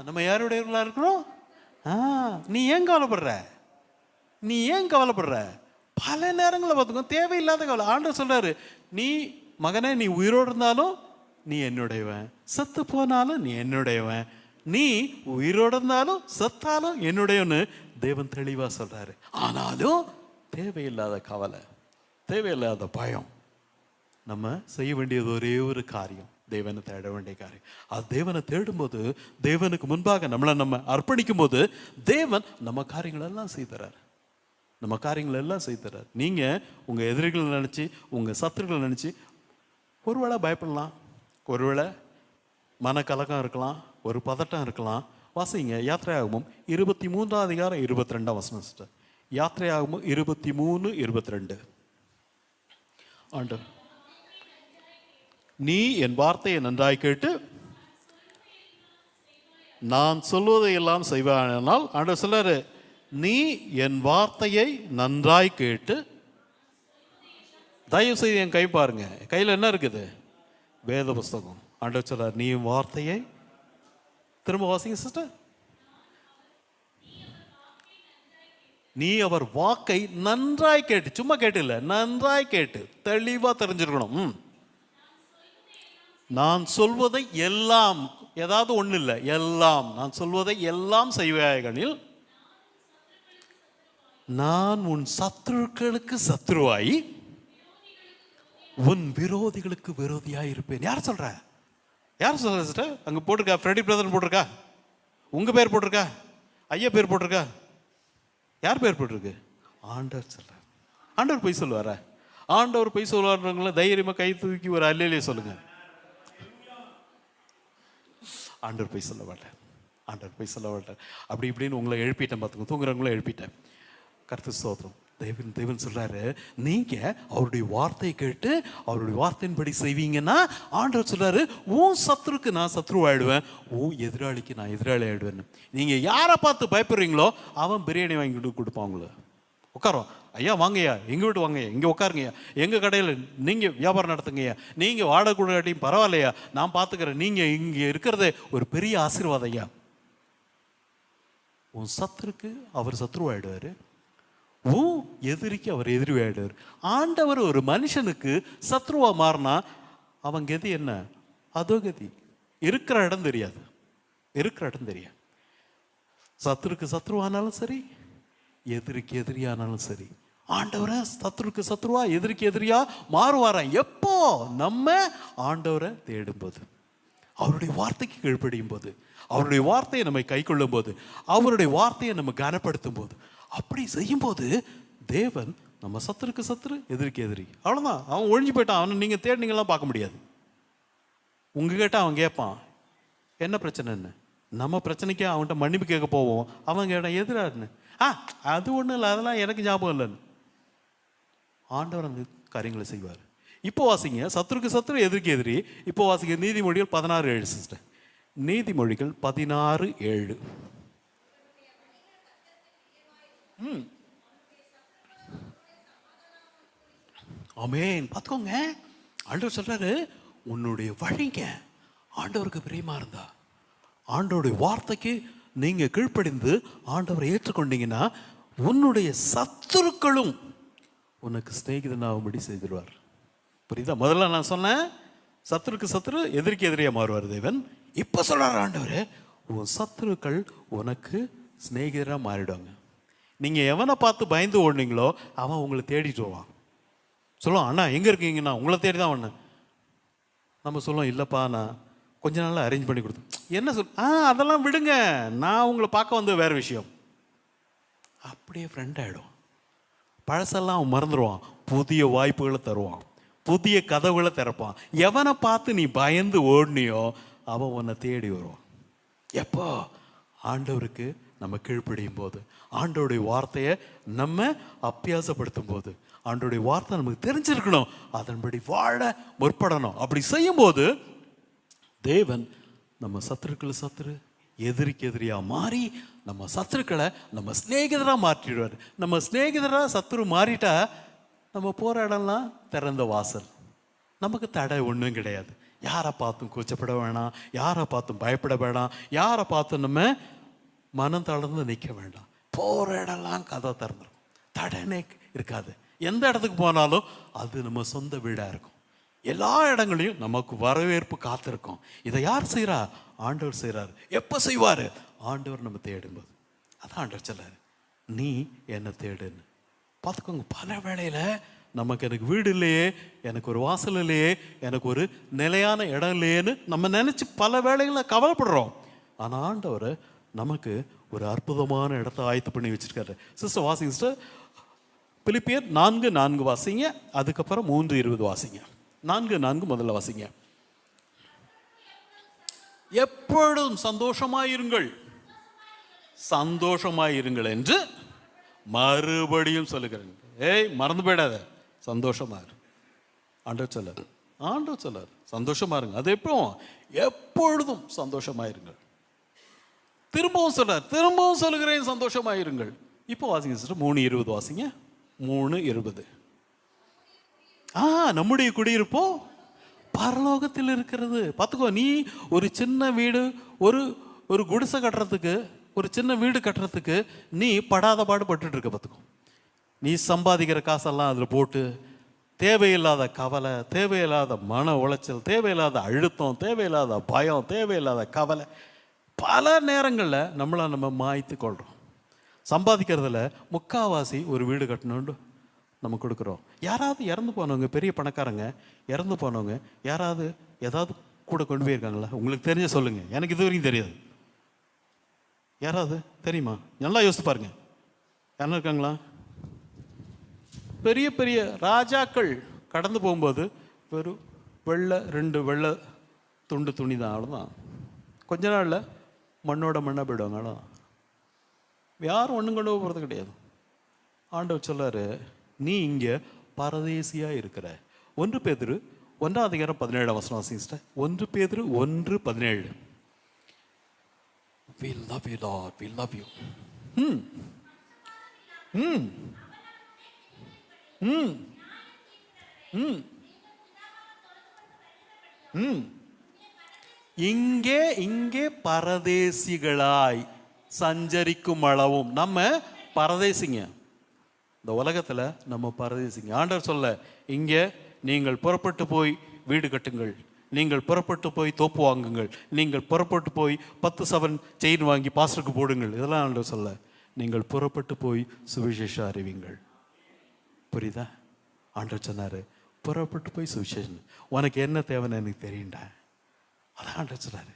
நம்ம யாருடையவர்களா இருக்கிறோம்? நீ ஏன் கவலைப்படுற? நீ ஏன் கவலைப்படுற? பல நேரங்களில் பார்த்துக்கோ தேவையில்லாத கவலை. ஆண்டவர் சொல்றாரு, நீ மகனே, நீ உயிரோடு இருந்தாலும் நீ என்னுடையவன், செத்து போனாலும் நீ என்னுடையவன், நீ உயிரோடு இருந்தாலும் செத்தாலும் என்னுடையவன்னு தேவன் தெளிவா சொல்றாரு. ஆனாலும் தேவையில்லாத கவலை, தேவையில்லாத பயம். நம்ம செய்ய வேண்டியது ஒரே ஒரு காரியம், தேவனை தேட வேண்டிய காரியம். அது தேவனை தேடும்போது, தேவனுக்கு முன்பாக நம்ம அர்ப்பணிக்கும் போது தேவன் நம்ம காரியங்களெல்லாம் செய்தறார். நம்ம காரியங்கள் எல்லாம் செய்து தர்றார். நீங்கள் உங்கள் எதிரிகளை நினச்சி, உங்கள் சத்துருக்களை நினச்சி ஒருவேளை பயப்படலாம், ஒருவேளை மனக்கலக்கம் இருக்கலாம், ஒரு பதட்டம் இருக்கலாம். வாசிங்க யாத்திரையாகமம் 23 அதிகாரம் 22 வசனம் சிஸ்டர். யாத்திரையாகமம் 23:22. ஆண்டு, நீ என் வார்த்தையை நன்றாய் கேட்டு நான் சொல்வதை எல்லாம் செய்வானால், ஆண்டு சொல்றாரு, நீ என் வார்த்தையை நன்றாய் கேட்டு, தயவு செய்து என் கை பாருங்க, கையில் என்ன இருக்குது? வேத புஸ்தகம். ஆண்டவர் சொல்றார், நீ என் வார்த்தையை, திரும்ப வாசிங்க சிஸ்டர், நீ அவர் வாக்கை நன்றாய் கேட்டு, சும்மா கேட்டு இல்லை, நன்றாய் கேட்டு தெளிவா தெரிஞ்சிருக்கணும். நான் சொல்வதை எல்லாம், ஏதாவது ஒண்ணு இல்லை, எல்லாம், நான் சொல்வதை எல்லாம் செய்வாய்களில் நான் உன் சத்துருக்களுக்கு சத்துருவாய், உன் விரோதிகளுக்கு விரோதியாய் இருப்பேன். யார் சொல்ற? யார் சொல்ற சிஸ்டர்? அங்க போட்டிருக்கா, ஃப்ரெடி பிரதர் போட்டிருக்கா, உங்க பேர் போட்டிருக்கா, ஐயா பேர் போட்டிருக்கா, யார் பேர் போட்டிருக்கு? ஆண்டவர் சொல்ற. ஆண்டவர் பொய் சொல்லுவாரா? ஆண்டவர் பொய் சொல்லுவாருங்கள தைரியமா கை தூக்கி ஒரு அல்லையிலே சொல்லுங்க. ஆண்டவர் பொய் சொல்ல மாட்டார். ஆண்டவர் பொய் சொல்ல மாட்டார். அப்படி இப்படின்னு உங்களை எழுப்பிட்டேன், பார்த்துங்க, தூங்குறவங்கள எழுப்பிட்டேன். கர்த்தர் ஸ்தோத்திரம். தேவன் சொல்றாரு, நீங்க அவருடைய வார்த்தையை கேட்டு அவருடைய வார்த்தையின்படி செய்வீங்கன்னா, ஆண்டவர் சொல்றாரு, உன் சத்துருக்கு நான் சத்ருவாயிடுவேன், உன் எதிராளிக்கு நான் எதிராளி ஆயிடுவேன். நீங்க யாரை பார்த்து பயப்படுறீங்களோ அவன் பிரியாணி வாங்கிட்டு கொடுப்பான். உங்களை உட்காரோம், ஐயா வாங்கய்யா, எங்க வீட்டு வாங்கய்யா, இங்க உட்காருங்கய்யா, எங்க கடையில் நீங்க வியாபாரம் நடத்துங்கய்யா, நீங்க வாடகை கூடாட்டியும் பரவாயில்லையா, நான் பார்த்துக்கிறேன், நீங்க இங்க இருக்கிறதே ஒரு பெரிய ஆசீர்வாதம் ஐயா. உன் சத்துருக்கு அவர் சத்ருவாயிடுவாரு, உன் எதிரிக்கு அவர் எதிரியாயிடுவார். ஆண்டவர் ஒரு மனுஷனுக்கு சத்ருவா மாறினா அவன் கதி என்ன? அதோ கதி. இருக்கிற இடம் தெரியாது, இருக்கிற இடம் தெரியாது. சத்துருக்கு சத்ருவானாலும் சரி, எதிரிக்கு எதிரியானாலும் சரி, ஆண்டவரை சத்துருக்கு சத்ருவா, எதிரிக்கு எதிரியா மாறுவாராம். எப்போ? நம்ம ஆண்டவரை தேடும்போது, அவருடைய வார்த்தைக்கு கீழ்ப்படியும் போது, அவருடைய வார்த்தையை நம்ம கை கொள்ளும் போது, அவருடைய வார்த்தையை நம்ம கனப்படுத்தும் போது, அப்படி செய்யும் போது தேவன் நம்ம சத்துருக்கு சத்துரு, எதிரிக்கு எதிரி, அவ்வளோதான். அவன் ஒழிஞ்சு போயிட்டான். அவனை நீங்கள் தேடினீங்களாம் பார்க்க முடியாது. உங்க கேட்டால் அவன் கேட்பான், என்ன பிரச்சனைன்னு. நம்ம பிரச்சனைக்கு அவன்கிட்ட மன்னிப்பு கேட்க போவோம், அவன் கேட்டான் எதிராருன்னு, அது ஒன்றும் இல்லை, அதெல்லாம் எனக்கு ஞாபகம் இல்லைன்னு. ஆண்டவர் அந்த காரியங்களை செய்வார். இப்போ வாசிங்க, சத்துருக்கு சத்துரு, எதிரிக்கு எதிரி. இப்போ வாசிங்க நீதிமொழிகள் 16:7 சிஸ்டர். நீதிமொழிகள் 16:7. ஆமென். பார்த்துக்கோங்க, ஆண்டவர் சொல்றாரு, உன்னுடைய வழிங்க ஆண்டவருக்கு பிரியமா இருந்தா, ஆண்டவருடைய வார்த்தைக்கு நீங்க கீழ்ப்படிந்து ஆண்டவரை ஏற்றுக்கொண்டீங்கன்னா, உன்னுடைய சத்துருக்களும் உனக்கு சிநேகிதனாகும்படி செய்திருவார். புரியுதா? முதல்ல நான் சொன்னேன், சத்துருக்கு சத்துரு, எதிரிக்கு எதிரியா மாறுவார் தேவன். இப்ப சொல்றாரு ஆண்டவர், உன் சத்துருக்கள் உனக்கு சிநேகிதரா மாறிடுவாங்க. நீங்க எவனை பார்த்து பயந்து ஓடுனீங்களோ அவன் உங்களை தேடிட்டு வருவான். சொல்லுவான், அண்ணா எங்க இருக்கீங்கன்னா உங்களை தேடி தான் ஒன்று. நம்ம சொல்லுவோம், இல்லப்பா நான் கொஞ்ச நாள் அரேஞ்ச் பண்ணி கொடுத்தேன். என்ன சொல்? அதெல்லாம் விடுங்க, நான் உங்களை பார்க்க வந்து வேற விஷயம். அப்படியே ஃப்ரெண்ட் ஆகிடும். பழசெல்லாம் அவன் மறந்துடுவான், புதிய வாய்ப்புகளை தருவான், புதிய கதவுகளை திறப்பான். எவனை பார்த்து நீ பயந்து ஓடுனியோ அவன் உன்னை தேடி வருவான். எப்போ? ஆண்டவருக்கு நம்ம கீழ்ப்படியும் போது, ஆண்டவருடைய வார்த்தையை நம்ம அபியாசப்படுத்தும் போது, ஆண்டவருடைய வார்த்தை நமக்கு தெரிஞ்சிருக்கணும், அதன்படி வாழ முற்படணும். அப்படி செய்யும் போது தேவன் நம்ம சத்துருக்கள் சத்துரு, எதிரிக்கு எதிரியா மாறி நம்ம சத்துருக்களை நம்ம சிநேகிதராக மாற்றிடுவார். நம்ம சிநேகிதராக சத்துரு மாறிட்டா நம்ம போகிற இடம்லாம் திறந்த வாசல், நமக்கு தடை ஒன்றும் கிடையாது. யாரை பார்த்தும் கூச்சப்பட வேணாம், யாரை பார்த்தும் பயப்பட வேணாம், யாரை பார்த்தும் நம்ம மனம் தளர்ந்து நிற்க வேண்டாம். போகிற இடம்லாம் கதை திறந்துடும், தடனே இருக்காது. எந்த இடத்துக்கு போனாலும் அது நம்ம சொந்த வீடாக இருக்கும். எல்லா இடங்களையும் நமக்கு வரவேற்பு காத்திருக்கும். இதை யார் செய்கிறா? ஆண்டவர் செய்கிறார். எப்போ செய்வார்? ஆண்டவர் நம்ம தேடும்போது. அதான் ஆண்டவர் சொல்லார், நீ என்னை தேடுன்னு. பார்த்துக்கோங்க, பல வேளையில் நமக்கு எனக்கு வீடு இல்லையே, எனக்கு ஒரு வாசல் இல்லையே, எனக்கு ஒரு நிலையான இடம் இல்லையேன்னு நம்ம நினச்சி பல வேளைகளில் கவலைப்படுறோம். ஆனால் ஆண்டவர் நமக்கு ஒரு அற்புதமான இடத்த ஆயத்து பண்ணி வச்சிருக்காரு. சிஸ்டர் வாசிங்க சிஸ்டர், பிலிப்பியர் 4:4 வாசிங்க, அதுக்கப்புறம் 3:20 வாசிங்க. 4:4 முதல்ல வாசிங்க. எப்பொழுதும் சந்தோஷமாயிருங்கள், சந்தோஷமாயிருங்கள் என்று மறுபடியும் சொல்லுகிறேன். மறந்து போயிடாத, சந்தோஷமா இரு. ஆண்டவர் சொல்லார், ஆண்டவர் சொல்லார் சந்தோஷமா இருங்க. அது எப்போ? எப்பொழுதும் சந்தோஷமாயிருங்கள். திரும்பவும் சொல்றார், திரும்பவும் சொல்லுகிறேன் சந்தோஷமாயிருங்கள். இப்போ வாசிங்க சிஸ்டர், 3:20 வாசிங்க. 3:20. நம்முடைய குடியிருப்போ பரலோகத்தில் இருக்கிறது. பார்த்துக்கோ, நீ ஒரு சின்ன வீடு, ஒரு குடிசை கட்டுறதுக்கு, ஒரு சின்ன வீடு கட்டுறதுக்கு நீ படாத பாடுபட்டு இருக்க. பார்த்துக்கோ, நீ சம்பாதிக்கிற காசெல்லாம் அதில் போட்டு தேவையில்லாத கவலை, தேவையில்லாத மன உளைச்சல், தேவையில்லாத அழுத்தம், தேவையில்லாத பயம், தேவையில்லாத கவலை பல நேரங்களில் நம்ம மாய்த்து கொள்கிறோம். சம்பாதிக்கிறதுல முக்காவாசி ஒரு வீடு கட்டணும்னு நம்ம கொடுக்குறோம். யாராவது இறந்து போனவங்க, பெரிய பணக்காரங்க இறந்து போனவங்க யாராவது ஏதாவது கூட கொண்டு போயிருக்காங்களா? உங்களுக்கு தெரிஞ்ச சொல்லுங்க, எனக்கு இது வரைக்கும் தெரியாது. யாராவது தெரியுமா? நல்லா யோசித்து பாருங்க, யாரும் இருக்காங்களா? பெரிய பெரிய ராஜாக்கள் கடந்து போகும்போது வெறும் வெள்ளை 2 வெள்ளை துண்டு துணி தான், அவ்வளோதான். கொஞ்ச நாளில் மண்ணோட மண்ணாக போயிடுவாங்க, அவ்வளோதான். யாரும் ஒன்றும் கொண்டு போகிறது கிடையாது. ஆண்டவர் சொல்லாரு, நீ இங்கே பரதேசியாக இருக்கிற. 1 பேதுரு 1:17 சிஸ்டர். 1 பேதுரு 1:17. We love you Lord, we love you. இங்கே பரதேசிகளாய் சஞ்சரிக்கும் அளவும் நம்ம பரதேசிங்க. இந்த உலகத்துல நம்ம பரதேசிங்க. ஆண்டவர் சொல்ல, இங்கே நீங்கள் புறப்பட்டு போய் வீடு கட்டுங்கள், நீங்கள் புறப்பட்டு போய் தோப்பு வாங்குங்கள், நீங்கள் புறப்பட்டு போய் 10 சவரன் செயின் வாங்கி பாஸ்டருக்கு போடுங்கள். இதெல்லாம் ஆண்டவர் சொல்ல, நீங்கள் புறப்பட்டு போய் சுவிசேஷம் அறிவிங்கள். புரியுதா? ஆண்டவர் சொன்னாரு, புறப்பட்டு போய் சுவிசேஷம். உனக்கு என்ன தேவைன்னு எனக்கு தெரியுண்டா. அதான் ஆண்டவர் சொன்னாரு,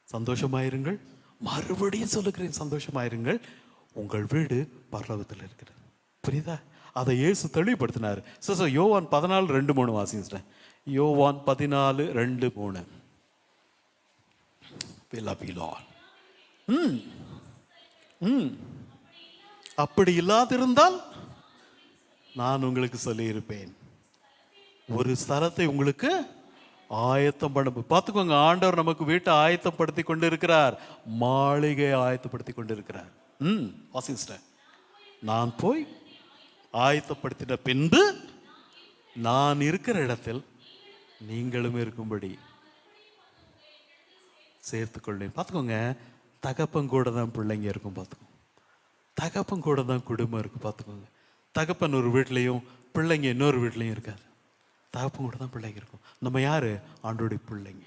சந்தோஷமாயிருங்கள். மறுபடியும் சொல்லுகிறேன், சந்தோஷமாயிருங்கள். உங்கள் வீடு பரலோகத்தில் இருக்கிறது. புரியுதா? அதை இயேசு தெளிவுபடுத்தினார். யோவான் 14:2-3 வாசிங்க. யோவான் 14:2-3. அப்படி இல்லாதிருந்தால் நான் உங்களுக்கு சொல்லியிருப்பேன், ஒரு ஸ்தலத்தை உங்களுக்கு ஆயத்தம் பண்ண. பார்த்துக்கோங்க, ஆண்டவர் நமக்கு வீட்டை ஆயத்தப்படுத்தி கொண்டு இருக்கிறார், மாளிகையை ஆயத்தப்படுத்தி கொண்டு இருக்கிறார். வாசிங்க. நான் போய் ஆயத்தப்படுத்தின பின்பு நான் இருக்கிற இடத்தில் நீங்களும் இருக்கும்படி சேர்த்துக்கொள்வேன். பார்த்துக்கோங்க, தகப்பன் கூட தான் பிள்ளைங்க இருக்கும். பார்த்துக்கோங்க, தகப்பன் கூட தான் குடும்பம் இருக்கு. பார்த்துக்கோங்க, தகப்பன் ஒரு வீட்லையும் பிள்ளைங்க இன்னொரு வீட்லையும் இருக்காது. தகப்பன் கூட தான் பிள்ளைங்க இருக்கும். நம்ம யாரு? ஆண்டோடைய பிள்ளைங்க.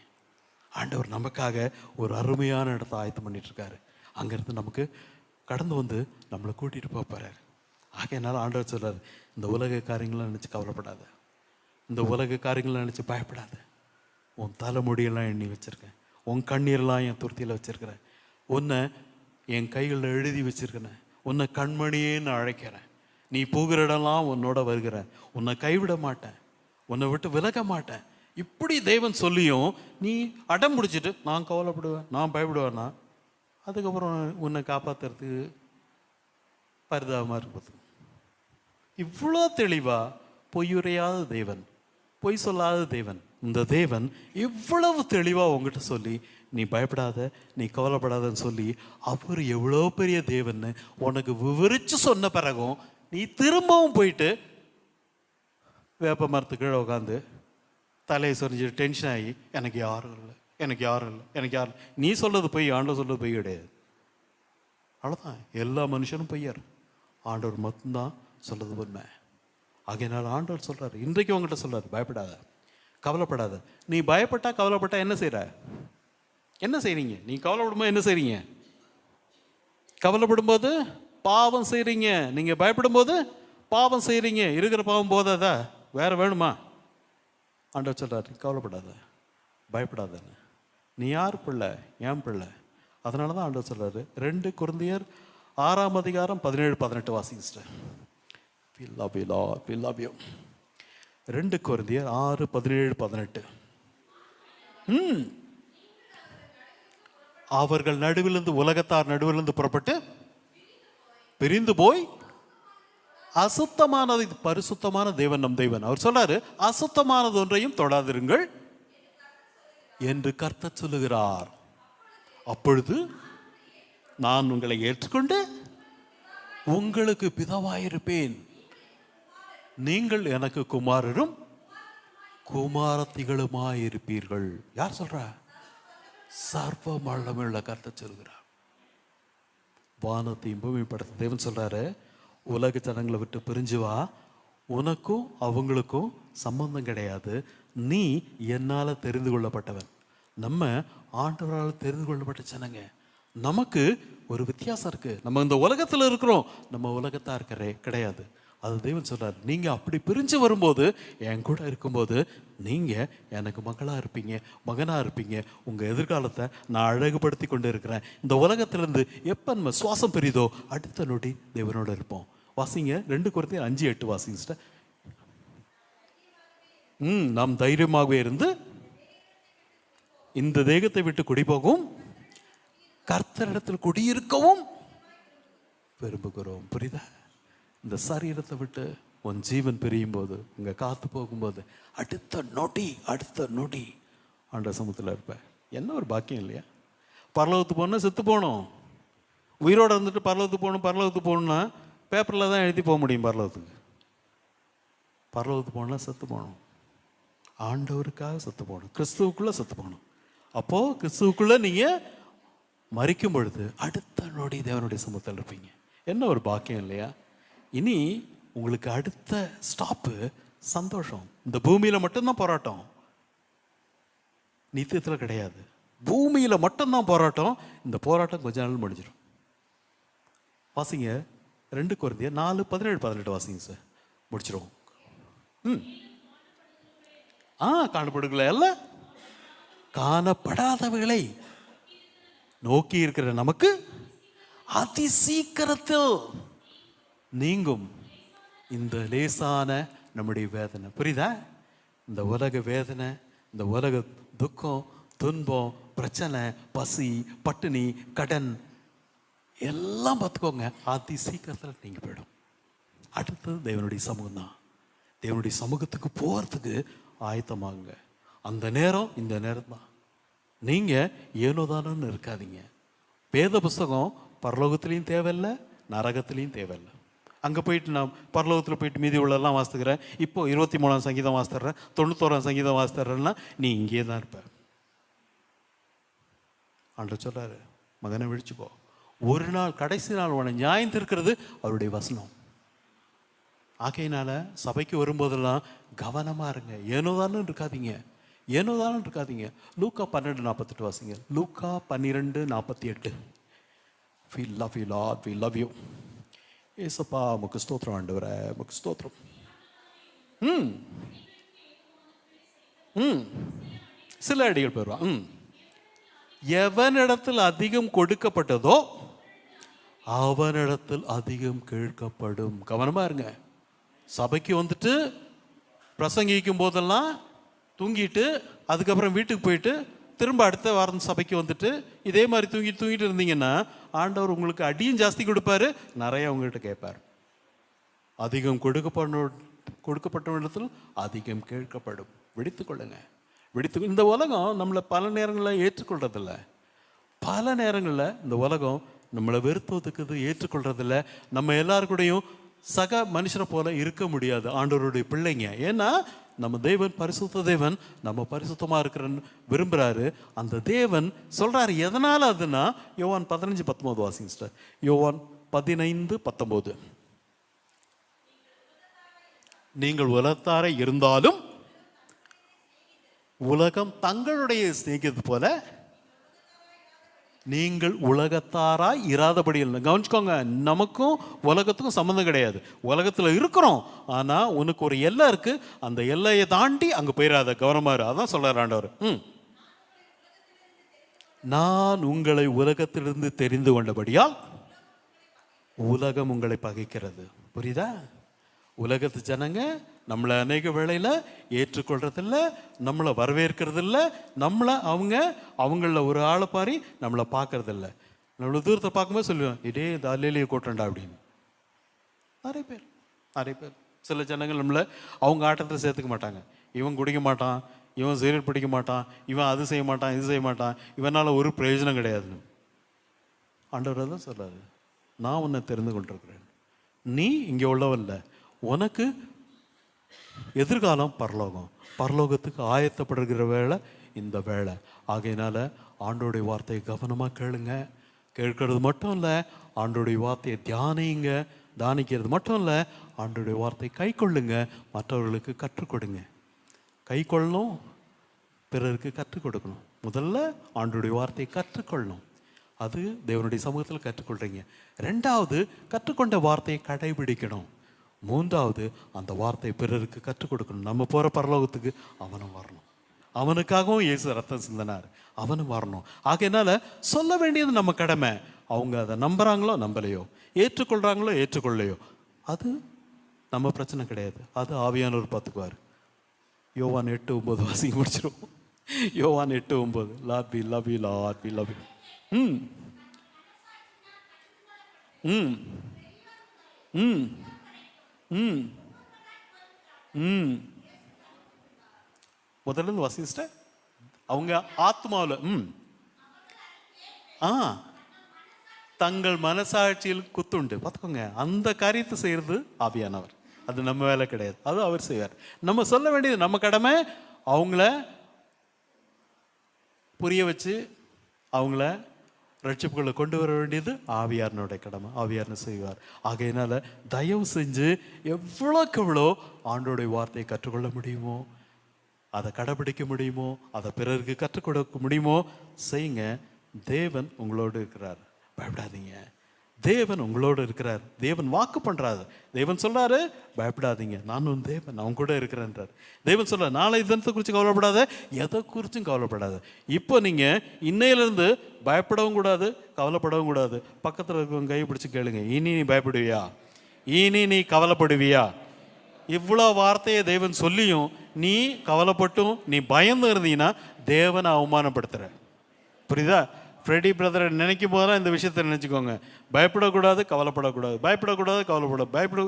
ஆண்டவர் நமக்காக ஒரு அருமையான இடத்த ஆயத்தம் பண்ணிட்டு இருக்காரு. அங்கிருந்து நமக்கு கடந்து வந்து நம்மளை கூட்டிட்டு போறாரு. ஆகையினால ஆண்டவர் சொல்றாரு, இந்த உலக காரியங்களாம் நினைச்சு கவலைப்படாத, இந்த உலக காரியங்களை நினைச்சு பயப்படாத. உன் தலைமுடியெல்லாம் எண்ணி வச்சிருக்கேன், உன் கண்ணீரெல்லாம் என் துருத்தியில் வச்சிருக்கிறேன், உன்னை என் கைகளில் எழுதி வச்சிருக்கிறேன், உன்னை கண்மணியேன்னு அழைக்கிறேன், நீ போகிற இடம்லாம் உன்னோட வருகிறேன், உன்னை கைவிட மாட்டேன், உன்னை விட்டு விலக மாட்டேன். இப்படி தேவன் சொல்லியும் நீ அடம் பிடிச்சிட்டு நான் கவலைப்படுவேன், நான் பயப்படுவேன்னா, அதுக்கப்புறம் உன்னை காப்பாற்றுறதுக்கு பரிதாபமாக இருப்பது. இவ்வளோ தெளிவா பொய்யுரையாத தேவன், பொய் சொல்லாத தேவன், இந்த தேவன் இவ்வளவு தெளிவா உங்ககிட்ட சொல்லி நீ பயப்படாத, நீ கவலைப்படாதன்னு சொல்லி அவர் எவ்வளோ பெரிய தேவன்னு உனக்கு விவரிச்சு சொன்ன பிறகும் நீ திரும்பவும் போயிட்டு வேப்ப மரத்து கீழே உட்காந்து தலையை சொரிஞ்சு டென்ஷன் ஆகி எனக்கு யாரும் இல்லை, எனக்கு யாரும் இல்லை, எனக்கு யாரும். நீ சொல்றது பொய், ஆண்டவர் சொல்றது பொய் கிடையாது. அவ்வளோதான். எல்லா மனுஷனும் பொய்யார், ஆண்டவர் மட்டும்தான் சொல்றது உண்மை. ஆகையினால ஆண்டவர் சொல்றாரு, இன்றைக்கு உங்ககிட்ட சொல்றாரு, பயப்படாத, கவலைப்படாத. நீ பயப்பட்டா கவலைப்பட்டா என்ன செய்யற? என்ன செய்றீங்க? நீ கவலைப்படும்போது என்ன செய்றீங்க? கவலைப்படும்போது பாவம் செய்றீங்க. நீங்க பயப்படும்போது பாவம் செய்றீங்க. இருக்கிற பாவம் போதாதா? வேற வேணுமா? ஆண்டவர் சொல்றாரு, கவலைப்படாத, பயப்படாதன்னு. நீ யார் பிள்ளை? என் பிள்ளை. அதனால தான் ஆண்டவர் சொல்றாரு, 2 கொரிந்தியர் 6ஆம் அதிகாரம் 17-18 வாசிங்க. 2 கொரிந்தியர் 6:17-18. அவர்கள் நடுவிலிருந்து, உலகத்தார் நடுவிலிருந்து புறப்பட்டு பிரிந்து போய் அசுத்தமானது, பரிசுத்தமான தேவன் நம் தேவன். அவர் சொல்றாரு, அசுத்தமானது ஒன்றையும் தொடாதிருங்கள் என்று கர்த்தர் சொல்லுகிறார். அப்பொழுது நான் உங்களை ஏற்றுக்கொண்டு உங்களுக்கு பிதாவாயிருப்பேன், நீங்கள் எனக்கு குமாரரும் குமாரத்திகளுமாயிருப்பீர்கள். யார் சொல்ற? சர்வ வல்லமையுள்ள கர்த்தர் சொல்கிறார். வானத்தையும் பூமி படைத்த தேவன் சொல்றாரு, உலக ஜனங்களை விட்டு பிரிஞ்சு வா, உனக்கும் அவங்களுக்கும் சம்பந்தம் கிடையாது, நீ என்னால தெரிந்து கொள்ளப்பட்டவன். நம்ம ஆண்டவரால் தெரிந்து கொள்ளப்பட்ட ஜனங்க. நமக்கு ஒரு வித்தியாசம் இருக்கு. நம்ம இந்த உலகத்துல இருக்கிறோம், நம்ம உலகத்தா கிடையாது. அது தேவன் சொல்றாரு, நீங்க அப்படி பிரிஞ்சு வரும்போது, என் கூட இருக்கும்போது நீங்க எனக்கு மகளா இருப்பீங்க, மகனா இருப்பீங்க. உங்க எதிர்காலத்தை நான் அழகுபடுத்தி கொண்டு இருக்கிறேன். இந்த உலகத்திலிருந்து எப்ப நம்ம சுவாசம் பெரியுதோ அடுத்த நொடி தேவனோட இருப்போம். வாசிங்க 2 கொரிந்தியர் 5:8 வாசிங்க சிஸ்டர். நாம் தைரியமாகவே இருந்து இந்த தேகத்தை விட்டு குடிபோகும் கர்த்தரிடத்தில் குடியிருக்கவும் விரும்புகிறோம். புரியுதா? இந்த சரீரத்தை விட்டு உன் ஜீவன் பிரியும் போது, உங்க காத்து போகும்போது அடுத்த நொடி ஆண்டவர் சமூகத்தில் இருப்ப. என்ன ஒரு பாக்கியம் இல்லையா? பரலோகத்துக்கு போகணும்னா செத்து போகணும். உயிரோடு இருந்துட்டு பரலோகத்துக்கு போகணும்னா பேப்பரில் தான் எழுதி போக முடியும். பரலோகத்துக்கு போகணும்னா செத்து போகணும். ஆண்டவருக்காக செத்து போகணும், கிறிஸ்துவுக்குள்ளே செத்து போகணும். அப்போது கிறிஸ்துவுக்குள்ளே நீங்கள் மரிக்கும் பொழுது அடுத்த நொடி தேவனுடைய சமூகத்தில் இருப்பீங்க. என்ன ஒரு பாக்கியம் இல்லையா? இனி உங்களுக்கு அடுத்த ஸ்டாப்பு சந்தோஷம். இந்த பூமியில் மட்டும்தான் போராட்டம், நித்தியத்தில் கிடையாது. பூமியில் மட்டும்தான் போராட்டம். இந்த போராட்டம் கொஞ்ச நாள் முடிஞ்சிடும். வாசிங்க 2 கொரிந்தியர் 4:17-18 வாசிங்க சார், முடிச்சிருவோம். காணப்படுகல அல்ல, காணப்படாதவைகளை நோக்கி இருக்கிற நமக்கு அதி சீக்கிரத்தில் நீங்கும் இந்த லேசான நம்முடைய வேதனை. புரியுதா? இந்த உலக வேதனை, இந்த உலக துக்கம், துன்பம், பிரச்சனை, பசி, பட்டினி, கடன் எல்லாம் பார்த்துக்கோங்க, அதி சீக்கிரத்தில் நீங்க போயிடும். அடுத்தது தேவனுடைய சமூகம் தான். தேவனுடைய சமூகத்துக்கு போகிறதுக்கு ஆயத்தமாகுங்க. அந்த நேரம் இந்த நேரம் தான். நீங்க ஏனோதானு இருக்காதீங்க. வேத புஸ்தகம் பரலோகத்திலையும் தேவையில்லை, நரகத்திலையும் தேவையில்லை. அங்கே போயிட்டு நான் பரலோகத்தில் போயிட்டு மீதி உள்ளெல்லாம் வாசித்துக்கிறேன், இப்போ 23ஆம் சங்கீதம் வாசித்துறேன், 91ஆம் சங்கீதம் வாசித்துறேன்னா நீ இங்கே தான் இருப்ப. ஆண்டவர் சொல்றாரு, மகனை விழிச்சுக்கோ, ஒரு நாள் கடைசி நாள் உன்னை நியாயம் தீர்க்கிறது அவருடைய வசனம். ஆகையினால சபைக்கு வரும்போதெல்லாம் கவனமா இருங்க. ஏனோதானு இருக்காதீங்க. லூக்கா 12:48 வாசிங்க. லூக்கா 12:48. We love you Lord, we love you. ஏசப்பா உமக்கு ஸ்தோத்திரம் ஆண்டவரே, உமக்கு ஸ்தோத்திரம். சில அடிகள் போயிடுவான். எவனிடத்தில் அதிகம் கொடுக்கப்பட்டதோ அவனிடத்தில் அதிகம் கேட்கப்படும். கவனமா இருங்க. சபைக்கு வந்துட்டு பிரசங்கிக்கும் போதெல்லாம் தூங்கிட்டு அதுக்கப்புறம் வீட்டுக்கு போயிட்டு திரும்ப அடுத்த வாரம் சபைக்கு வந்துட்டு இதே மாதிரி தூங்கிட்டு இருந்தீங்கன்னா ஆண்டவர் உங்களுக்கு அடியும் ஜாஸ்தி கொடுப்பாரு, நிறைய உங்கள்கிட்ட கேட்பார். அதிகம் கொடுக்கப்பட்ட இடத்தில் அதிகம் கேட்கப்படும். விடுத்துக்கொள்ளுங்க. இந்த உலகம் நம்மளை பல நேரங்களில் ஏற்றுக்கொள்றதில்ல. பல நேரங்களில் இந்த உலகம் நம்மளை வெறுத்துவதுக்கு ஏற்றுக்கொள்றதில்ல. நம்ம எல்லாருக்கூடையும் சக மனுஷரை போல இருக்க முடியாது ஆண்டவருடைய பிள்ளைங்க. ஏன்னா நம்ம தேவன் பரிசுத்த தேவன், நம்ம பரிசுத்தமாக இருக்கிறன்னு விரும்புகிறாரு. அந்த தேவன் சொல்கிறாரு. எதனால் அதுனா யோவான் 15:19 வாசிங்க சிஸ்டர். யோவான் 15:19. நீங்கள் உலகத்தாரை இருந்தாலும் உலகம் தங்களுடைய சிநேகிதது போல நீங்கள் உலகத்தாராய் இராதபடி இல்லை. கவனிச்சுக்கோங்க, நமக்கும் உலகத்துக்கும் சம்மந்தம் கிடையாது. உலகத்தில் இருக்கிறோம், ஆனால் உனக்கு ஒரு எல்லை இருக்கு. அந்த எல்லையை தாண்டி அங்கே போயிடாத, கவனமா இரு. அதான் சொல்றார் ஆண்டவர். நான் உங்களை உலகத்திலிருந்து தெரிந்து கொண்டபடியால் உலகம் உங்களை பகைக்கிறது. புரியுதா? உலகத்து ஜனங்க நம்மளை அநேக வேளையில் ஏற்றுக்கொள்றதில்ல, நம்மளை வரவேற்கிறதில்ல, நம்மளை அவங்கள ஒரு ஆளை பாரி நம்மளை பார்க்கறதில்ல. நம்மளை தூரத்தை பார்க்கும்போது சொல்லுவோம், இதே இந்த அல்லையிலேயே கூட்டண்டா அப்படின்னு. நிறைய பேர் சில ஜனங்கள் நம்மளை அவங்க ஆட்டத்தை சேர்த்துக்க மாட்டாங்க. இவன் குடிக்க மாட்டான், இவன் சிகரெட் பிடிக்க மாட்டான், இவன் அது செய்ய மாட்டான், இது செய்ய மாட்டான், இவனால் ஒரு பிரயோஜனம் கிடையாதுன்னு ஆண்டவர் தான் சொல்றாரு. நான் உன்னை தெரிந்து கொண்டிருக்கிறேன், நீ இங்கே உள்ளவல்ல, உனக்கு எதிர்காலம் பரலோகம், பரலோகத்துக்கு ஆயத்தப்படுகிற வேலை இந்த வேலை. ஆகையினால ஆண்டோடைய வார்த்தையை கவனமாக கேளுங்க. கேட்கறது மட்டும் இல்லை, ஆண்டோடைய வார்த்தையை தியானிக்கிறது மட்டும் இல்லை, ஆண்டோடைய வார்த்தையை கை கொள்ளுங்க, மற்றவர்களுக்கு கற்றுக் கொடுங்க. கை கொள்ளணும், பிறருக்கு கற்றுக் கொடுக்கணும். முதல்ல ஆண்டோடைய வார்த்தையை கற்றுக்கொள்ளணும். அது தேவனுடைய சமூகத்தில் கற்றுக்கொள்றீங்க. ரெண்டாவது, கற்றுக்கொண்ட வார்த்தையை கடைபிடிக்கணும். மூன்றாவது, அந்த வார்த்தையை பிறருக்கு கற்றுக் கொடுக்கணும். நம்ம போகிற பரலோகத்துக்கு அவனும் வரணும். அவனுக்காகவும் இயேசு ரத்தம் சிந்தினார், அவனும் வரணும். ஆகையினால சொல்ல வேண்டியது நம்ம கடமை. அவங்க அதை நம்புறாங்களோ நம்பலையோ, ஏற்றுக்கொள்றாங்களோ ஏற்றுக்கொள்ளையோ, அது நம்ம பிரச்சனை கிடையாது. அது ஆவியானவர் பார்த்துக்குவார். யோவான் 8:9 வாசி முடிச்சிருவோம். யோவான் 8:9. Lord we love you, Lord we love you. முதல்ல வசிஷ்ட அவங்க ஆத்மாவில் தங்கள் மனசாட்சியில் குத்துண்டு பார்த்துக்கோங்க. அந்த காரியத்தை செய்யறது ஆவியானவர், அது நம்ம வேலை கிடையாது, அது அவர் செய்வார். நம்ம சொல்ல வேண்டியது நம்ம கடமை. அவங்கள புரிய வச்சு அவங்கள ரட்சிப்புகளை கொண்டு வர வேண்டியது ஆவியாரனுடைய கடமை, ஆவியாரனை செய்வார். ஆகையினால தயவு செஞ்சு எவ்வளோக்கு எவ்வளோ ஆண்டோடைய வார்த்தையை கற்றுக்கொள்ள முடியுமோ, அதை கடைபிடிக்க முடியுமோ, அதை பிறருக்கு கற்றுக் கொடுக்க முடியுமோ செய்யுங்க. தேவன் உங்களோடு இருக்கிறார், பயப்படாதீங்க. தேவன் உங்களோடு இருக்கிறார். தேவன் வாக்கு பண்றாரு. தேவன் சொல்றாரு, பயப்படாதீங்க, நான் உன் தேவன், அவன் கூட இருக்கிறேன்றார். தேவன் சொல்ற, நாளை தினத்தை குறித்து கவலைப்படாத, எதை குறிச்சும் கவலைப்படாத. இப்போ நீங்க இன்னையிலிருந்து பயப்படவும் கூடாது, கவலைப்படவும் கூடாது. பக்கத்தில் இருக்கவங்க கை பிடிச்சி கேளுங்க, இனி நீ பயப்படுவியா? இனி நீ கவலைப்படுவியா? இவ்வளோ வார்த்தையை தேவன் சொல்லியும் நீ கவலைப்பட்டும் நீ பயந்து இருந்தீங்கன்னா தேவனை அவமானப்படுத்துற. புரியுதா? ஃப்ரெடி பிரதரை நினைக்கும் போதெல்லாம் இந்த விஷயத்தை நினச்சிக்கோங்க. பயப்படக்கூடாது, கவலைப்படக்கூடாது, பயப்படக்கூடாது, கவலைப்பட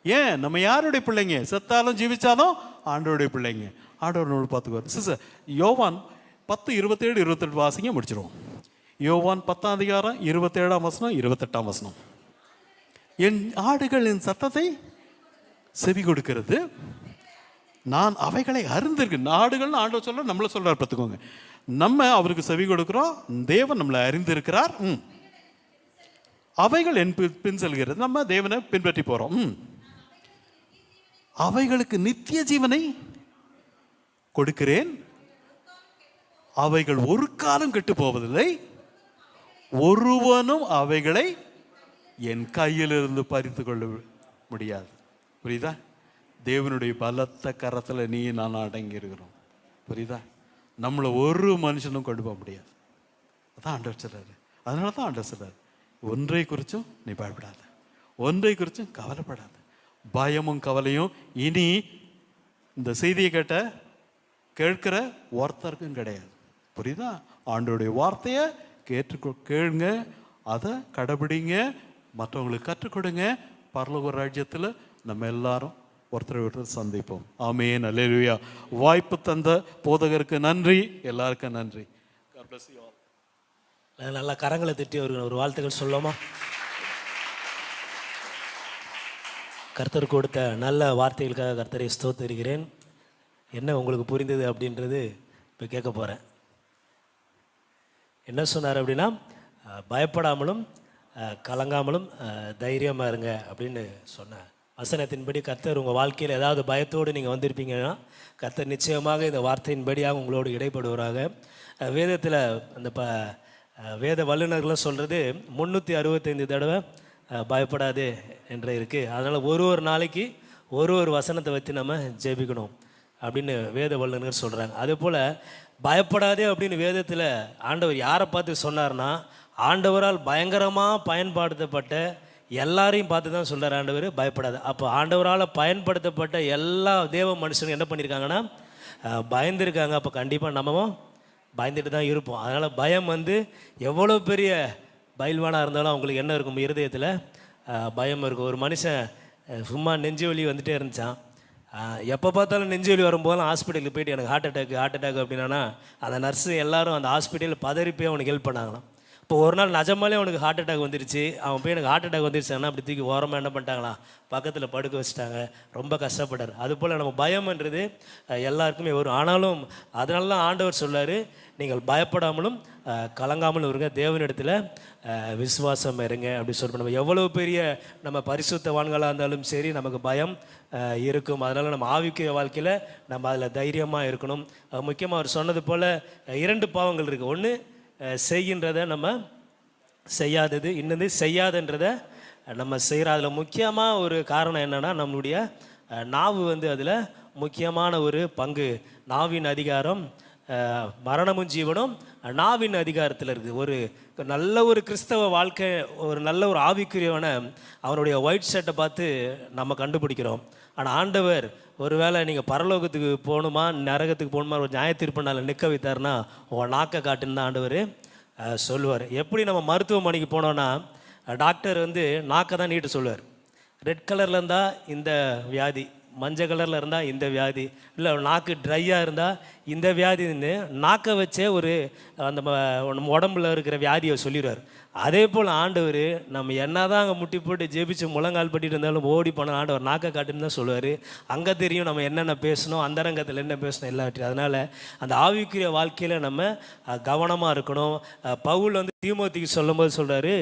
ஏன்? நம்ம யாருடைய பிள்ளைங்க? செத்தாலும் ஜீவிச்சாலும் ஆண்டோடைய பிள்ளைங்க. ஆண்டவர் நூல் பார்த்துக்குவார். சார் யோவான் 10:27-28 வாசிங்க, முடிச்சிருவோம். யோவான் 10 27 28. என் ஆடுகள் என் சத்தத்தை செவி கொடுக்கிறது, நான் அவைகளை அறிந்திருக்கேன். ஆடுகள்னு ஆண்டவர் சொல்ற, நம்மள சொல்றார் பார்த்துக்கோங்க. நம்ம அவருக்கு செவி கொடுக்கிறோம், தேவன் நம்மளை அறிந்திருக்கிறார். அவைகள் என் பின் செல்கிறது, நம்ம தேவனை பின்பற்றி போறோம். அவைகளுக்கு நித்திய ஜீவனை கொடுக்கிறேன், அவைகள் ஒரு காலம் கெட்டு போவதில்லை, ஒருவனும் அவைகளை என் கையிலிருந்து பறித்து கொள்ள முடியாது. புரியுதா? தேவனுடைய பலத்த கரத்துல நீ நான் அடங்கி இருக்கிறோம். புரியுதா? நம்மளை ஒரு மனுஷனும் கொண்டு போக முடியாது. அதான் ஆண்டவர் சொல்றாரு. அதனால தான் ஆண்டவர் சொல்றாரு, ஒன்றை குறிச்சும் நீ பயப்படாத, ஒன்றை குறிச்சும் கவலைப்படாத. பயமும் கவலையும் இனி இந்த செய்தியை கேட்கிற ஒருத்தருக்கும் கிடையாது. புரியுதா? ஆண்டவருடைய வார்த்தையை கேளுங்க, அதை கடைபிடிங்க, மற்றவங்களுக்கு கற்றுக் கொடுங்க. பரலோக ராஜ்யத்தில் நம்ம எல்லாரும் ஒருத்தர் சந்திப்போம். ஆமென், அல்லேலூயா. வாய்ப்பு தந்த போதகருக்கு நன்றி, எல்லாருக்கும் நன்றி. God bless you all. நல்லா கரங்களை தட்டி ஒரு வாழ்த்துக்கள் சொல்லுமா? கர்த்தர் கொடுத்த நல்ல வார்த்தைகளுக்காக கர்த்தரை ஸ்தோத்திரிக்கிறேன். என்ன உங்களுக்கு புரிந்தது அப்படின்றது இப்போ கேட்க போகிறேன். என்ன சொன்னார் அப்படின்னா, பயப்படாமலும் கலங்காமலும் தைரியமாக இருங்க அப்படின்னு சொன்னார். வசனத்தின்படி கர்த்தர் உங்கள் வாழ்க்கையில் ஏதாவது பயத்தோடு நீங்கள் வந்திருப்பீங்கன்னா கர்த்தர் நிச்சயமாக இந்த வார்த்தையின்படியாக உங்களோடு இடைப்படுவராக. வேதத்தில் அந்த வேத வல்லுநர்களும் சொல்கிறது 365 தடவை பயப்படாது என்று இருக்குது. அதனால் ஒரு நாளைக்கு ஒரு வசனத்தை வச்சு நம்ம ஜெபிக்கணும் அப்படின்னு வேத வல்லுநர் சொல்கிறாங்க. அதேபோல் பயப்படாதே அப்படின்னு வேதத்தில் ஆண்டவர் யாரை பார்த்து சொன்னார்னா, ஆண்டவரால் பயங்கரமாக பயன்படுத்தப்பட்ட எல்லாரையும் பார்த்து தான் சொல்கிறார் ஆண்டவர் பயப்படாது. அப்போ ஆண்டவரால் பயன்படுத்தப்பட்ட எல்லா தேவ மனுஷனும் என்ன பண்ணியிருக்காங்கன்னா பயந்துருக்காங்க. அப்போ கண்டிப்பாக நம்மவும் பயந்துட்டு தான் இருப்போம். அதனால் பயம் எவ்வளோ பெரிய பயில்வானாக இருந்தாலும் அவங்களுக்கு என்ன இருக்கும், இருதயத்தில் பயம் இருக்கும். ஒரு மனுஷன் சும்மா நெஞ்சு வலி வந்துகிட்டே இருந்துச்சான். எப்போ பார்த்தாலும் நெஞ்சு வலி வரும்போதெல்லாம் ஹாஸ்பிட்டலுக்கு போயிட்டு எனக்கு ஹார்ட் அட்டாக் அப்படின்னா அந்த நர்ஸு எல்லாரும் அந்த ஹாஸ்பிட்டலில் பதறிப்பே அவனுக்கு ஹெல்ப் பண்ணாங்களாம். இப்போ ஒரு நாள் நிஜமாலே அவனுக்கு ஹார்ட் அட்டாக் வந்துருச்சு. அவன் போய் எனக்கு ஹார்ட் அட்டாக் வந்துருச்சுன்னா அப்படி தூக்கி ஓரமாக என்ன பண்ணிட்டாங்களா, பக்கத்தில் படுக்க வச்சுட்டாங்க. ரொம்ப கஷ்டப்பட்டார். அதுபோல் நம்ம பயம்ன்றது எல்லாருக்குமே வரும். ஆனாலும் அதனால தான் ஆண்டவர் சொல்லார், நீங்கள் பயப்படாமலும் கலங்காமலும் இருங்க, தேவனிடத்தில் விசுவாசம் இருங்க அப்படி சொல்கிறோம். நம்ம எவ்வளோ பெரிய நம்ம பரிசுத்தவான்களாக இருந்தாலும் சரி நமக்கு பயம் இருக்கும். அதனால் நம்ம ஆவிக்குரிய வாழ்க்கையில் நம்ம அதில் தைரியமாக இருக்கணும். முக்கியமாக அவர் சொன்னது போல் 2 பாவங்கள் இருக்குது. ஒன்று செய்கின்றதை நம்ம செய்யாதது, இன்னது செய்யாதன்றதை நம்ம செய்கிற. அதில் முக்கியமாக ஒரு காரணம் என்னென்னா நம்மளுடைய நாவு அதில் முக்கியமான ஒரு பங்கு. நாவின் அதிகாரம் மரணமும் ஜீவனும் நாவின் அதிகாரத்தில் இருக்குது. ஒரு நல்ல ஒரு கிறிஸ்தவ வாழ்க்கை, ஒரு நல்ல ஒரு ஆவிக்குரியவனை அவனுடைய ஒயிட் ஷர்ட்டை பார்த்து நம்ம கண்டுபிடிக்கிறோம். ஆனால் ஆண்டவர் ஒருவேளை நீங்கள் பரலோகத்துக்கு போகணுமா நரகத்துக்கு போகணுமா ஒரு நியாயத்தீர்ப்பு நாள் நிற்க வைத்தார்னா உங்கள் நாக்கை காட்டுன்னு தான் ஆண்டவர் சொல்லுவார். எப்படி நம்ம மருத்துவமனைக்கு போனோன்னா டாக்டர் நாக்கை தான் நீட்டு சொல்லுவார். ரெட் கலரில் இருந்தால் இந்த வியாதி, மஞ்சள் கலரில் இருந்தால் இந்த வியாதி, இல்லை நாக்கு ட்ரையாக இருந்தால் இந்த வியாதின்னு நாக்கை வச்சே நம்ம உடம்புல இருக்கிற வியாதியை சொல்லிடுவார். அதே போல் ஆண்டவர் நம்ம என்ன தான் அங்கே முட்டி போட்டு ஜெபிச்சு முழங்கால் பட்டிட்டு இருந்தாலும் ஓடி போன ஆண்டவர் நாக்கை காட்டுன்னு தான் சொல்லுவார். அங்கே தெரியும் நம்ம என்னென்ன பேசணும், அந்த ரங்கத்தில் என்ன பேசணும் எல்லாத்தையும். அதனால் அந்த ஆவிக்குரிய வாழ்க்கையில் நம்ம கவனமாக இருக்கணும். பவுல் தீமோத்திக்கு சொல்லும்போது சொல்கிறாரு,